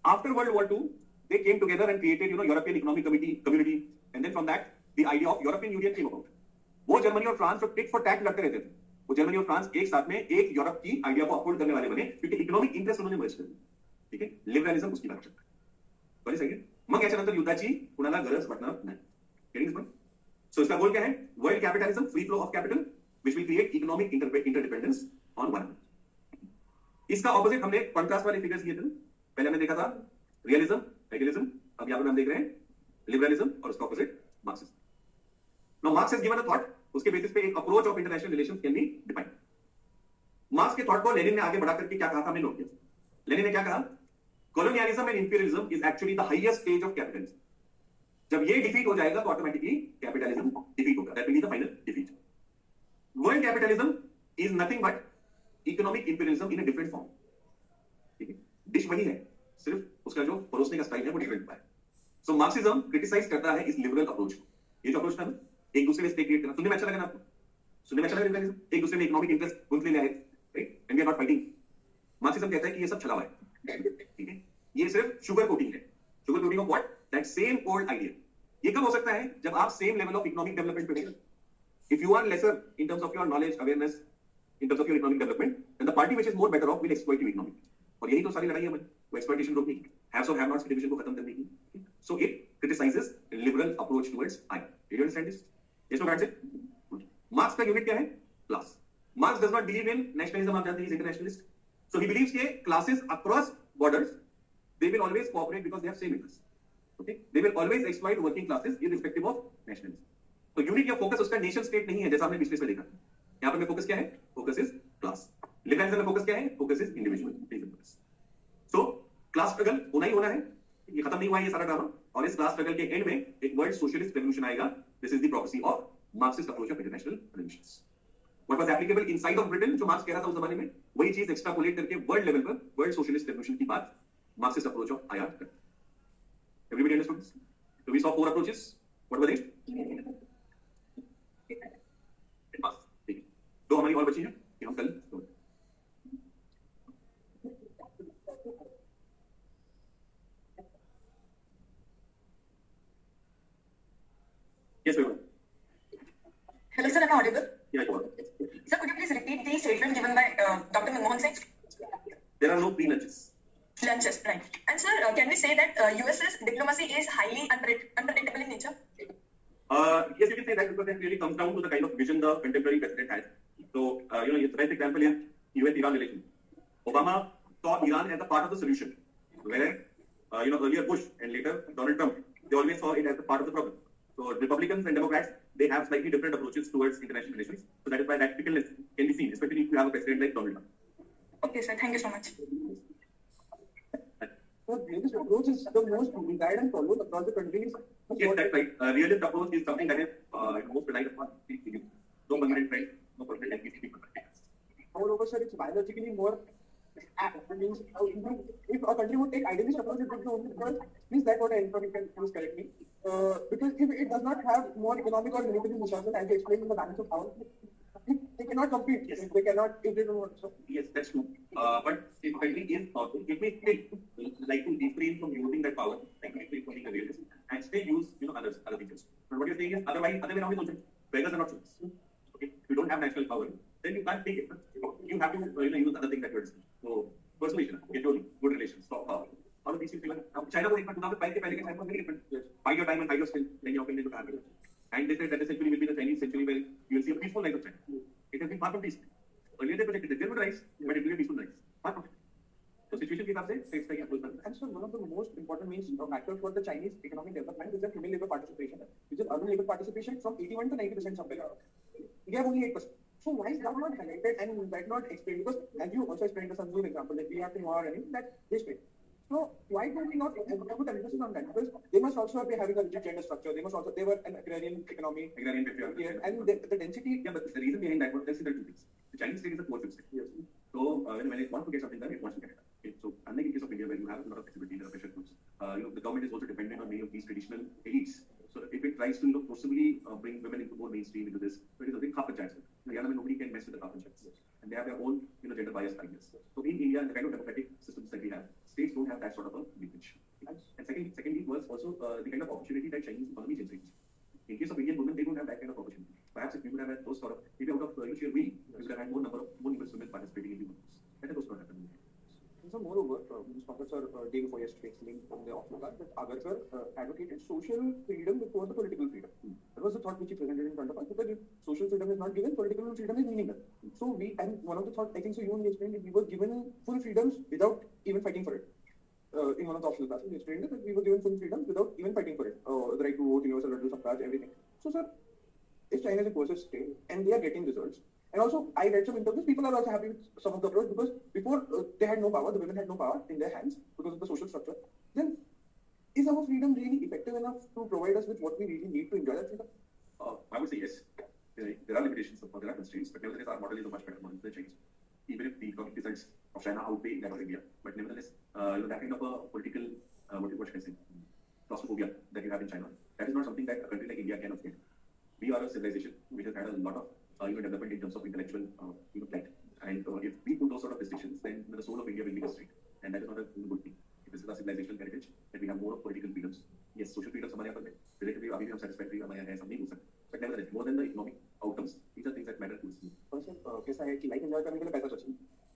After World War II, they came together and created, European Economic Community, and then from that, the idea of European Union came about. वो Germany और France और टिक for टैक लड़ते रहते थे. वो Germany और France एक साथ में एक यूरोप की आइडिया को अपहोल्ड करने वाले बने क्योंकि इकोनॉमिक इंटरेस्ट उन्होंने मर्ज कर दिया. ठीक है? लिबरलिझम उसकी बात करता है. बरोबर सही आहे? मग याच्यानंतर युद्धाची कुणाला गरज पडणार नाही. Getting this? सो इसका गोल क्या है? World capitalism, free flow of capital which will create economic interdependence on one. इसका ऑपोजिट हमने कॉन्ट्रास्ट वाले फिगर्स लिए थे. पहले हमने देखा था रियलिज्म, आइडियलिज्म. अब यहां पर हम देख रहे हैं लिबरलिज्म और उसका opposite Marxism. Now marks has given a thought. उसके बेसिस पे एक approach of international relations can be defined. Marks के थॉट को लेनिन ने आगे बढ़ा करके क्या कहा था हमने नोट किया. लेनिन ने क्या कहा? Colonialism and imperialism is actually the highest stage of capitalism. जब ये डिफीट हो जाएगा तो ऑटोमेटिकली कैपिटलिज्म डिफीट होगा. That will be the final defeat. World capitalism is nothing but economic imperialism in a different form. ठीक है? Dish वही है, सिर्फ उसका जो परोसने का स्टाइल है वो डिफरेंट है. सो मार्क्सिज्म क्रिटिसाइज करता है इस लिबरल अप्रोच को. ये जो अप्रोच था ना, एक दूसरे में स्टेक क्रिएट करना. सुनने में अच्छा लगा ना आपको? सुनने में अच्छा लगा लिबरलिज्म? एक दूसरे में इकोनॉमिक इंटरेस्ट गुंथ ले है, right? And we are not fighting. Marxism कहता है कि ये सब छलावा है. ठीक है? ये सिर्फ शुगर कोटिंग है. Sugar coating of what? That same old idea. ये कब हो सकता है? जब आप same level of economic development पे हो. If you are lesser in terms of your knowledge, awareness, in terms of your economic development, then the party which is more better off will exploit your economy. और यही तो सारी लड़ाई है हमारी, वो एक्सप्लॉइटेशन रोकने की, हैव्स और हैव नॉट्स की डिवीजन को खत्म करने की. So it criticises liberal approach towards I. Do you understand this? Yes, no, that's it. Marks का यूनिट क्या है? Class. Marks does not believe in nationalism. आप जानते हैं, इंटरनेशनलिस्ट. सो ही बिलीव्स के classes across borders they will always cooperate because they have same interest. Okay? They will always exploit working classes irrespective of nationalism. तो unit या focus उसका nation state नहीं है, जैसा हमने पिछले में देखा. यहां पर में फोकस क्या है? Focus is class. लिबरलिज्म में फोकस क्या है? Focus is individual. So class struggle होना ही होना है. ये खत्म नहीं हुआ है ये सारा ड्रामा. और इस क्लास स्ट्रगल के एंड में एक वर्ल्ड सोशलिस्ट रेवोल्यूशन आएगा. This is the prophecy of Marxist approach of international relations. What was applicable inside of Britain, जो मार्क्स कह रहा था उस जमाने में, वही चीज एक्सट्रापोलेट करके वर्ल्ड लेवल पर वर्ल्ड सोशलिस्ट रेवोल्यूशन की बात मार्क्सिस्ट अप्रोच ऑफ आयात कर. Everybody understood this? So we saw 4 approaches. What were they? Pass. ठीक है. 2 हमारी और बची हैं कि हम कल. Yes, we will. Hello, sir. Am I audible? Yeah, go on. Sir, could you please repeat the statement given by Dr. Manmohan Singh? There are no pre-lunches. Lunches, right. And sir, can we say that US's diplomacy is highly unpredictable in nature? Yes, you can say that because that really comes down to the kind of vision the contemporary president has. So, the best example is US-Iran relation. Obama saw Iran as a part of the solution, whereas, earlier Bush and later Donald Trump, they always saw it as a part of the problem. So, Republicans and Democrats, they have slightly different approaches towards international relations. So, that is why that fickleness can be seen, especially if you have a president like Donald Trump. Okay, sir. Thank you so much. So realist approach is the most desired and followed across the countries. Yes, that's right. Realist approach is something that is most relied upon. No permanent friend, no permanent NPC. Moreover, sir, it's biologically more apt. Means if a country would take idealist approach, it would be only because, please that what I inform, you can please correct me. Because if it does not have more economic or military resources, as you explained in the balance of power, they cannot compete. Yes. They cannot, if they don't want so. Yes, that's true. But if a country is powerful, it may still like to refrain from using that power, like refrain from being a realist, and still use other features. But what you're saying is other way around is also beggars are not choice. Okay, if you don't have national power, then you can't take it. You have to use other things that you're discussing. So persuasion, scheduling, good relations, soft power. All of these things. China was 2005 के पहले के time was very different. Buy your time and buy your skill, then you can make it. And they said that the century will be the Chinese century where you will see a peaceful life of China. It has been far from peaceful. Earlier they projected that they would rise, but it will be a peaceful rise. Far from it. So situation के हिसाब से it's like a. And so one of the most important means factors for the Chinese economic development is the female labor participation, which is urban labor participation from 81 to 90% somewhere. India only 8%. So why is that not highlighted and that not explained? Because as you also explained the Sun Tzu example, that we have to know our enemy, that they explain. So why do we not put emphasis on that? Because they must also be having a rigid gender structure. They were an agrarian economy. Agrarian patriarchy. Yeah, and the density. Yeah, but the reason behind that was there are two things. The Chinese state is a coercive state. Yes. So when it wants to get something done, it wants to get it done. Okay? So unlike in case of India, where you have a lot of flexibility, there are pressure groups. The government is also dependent on many of these traditional elites. So if it tries to possibly bring women into more mainstream into this, so it is a big half a chance. Haryana, nobody can mess with the half a chance. And they have their own gender biased ideas. So in India, the kind of democratic systems that we have, states don't have that sort of a leverage. And secondly was also the kind of opportunity that Chinese economy generates. In case of Indian women, they don't have that kind of opportunity. Perhaps if we would have had those sort of, maybe out of sheer will, we would have had more women participating in the workforce. That was not happening. And so moreover, Professor day before yesterday explained in the office that Agarkar advocated social freedom before the political freedom. That was the thought which he presented in front of us, because if social freedom is not given, political freedom is meaningless. So and one of the thoughts, I think so you only explained that we were given full freedoms without even fighting for it. In one of the optional classes, we explained that we were given full freedoms without even fighting for it. The right to vote, universal right to suffrage, everything. So sir, if China is a coercive state and they are getting results, and also I read some interviews, people are also happy with some of the approach, because before they had no power, the women had no power in their hands because of the social structure. Then is our freedom really effective enough to provide us with what we really need to enjoy that freedom? I would say yes. There are limitations, there are constraints, but nevertheless our model is a much better model than Chinese. Even if the economic results of China outweigh that of India, but nevertheless, that kind of a political, what should I say, claustrophobia that you have in China, that is not something that a country like India can afford. We are a civilization which has had a lot of development in terms of intellectual flight, and if we put those sort of restrictions, then the soul of India will be restrained, and that is not a good thing. If this is our civilizational heritage, that we have more of political freedoms. Yes, social freedoms हमारे यहाँ पर relatively अभी भी हम satisfactory हमारे यहाँ है, सब नहीं हो सकते. But nevertheless, more than the economic outcomes, these are things that matter to us. Sir कैसा है कि लाइफ एंजॉय करने के लिए पैसा चाहिए,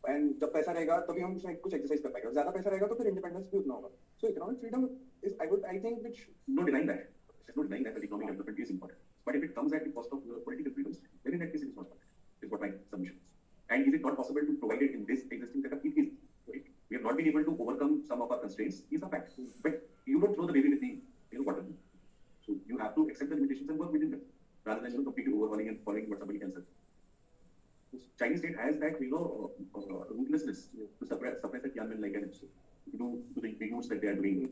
एंड जब पैसा रहेगा तभी हम उसमें कुछ एक्सरसाइज कर पाएंगे, ज्यादा पैसा रहेगा तो फिर इंडिपेंडेंस भी उतना होगा. सो economic freedom is I think which No denying that. There's no denying that economic development is important. But if it comes at the cost of political freedoms, then in that case it is not important. Is what my submission is. And is it not possible to provide it in this existing setup? It is. Right? We have not been able to overcome some of our constraints. Is a fact. But you don't throw the baby with the water. So you have to accept the limitations and work within them, rather than completely overhauling and following what somebody can say. Chinese state has that ruthlessness to suppress the young men like an to do the use that they are doing.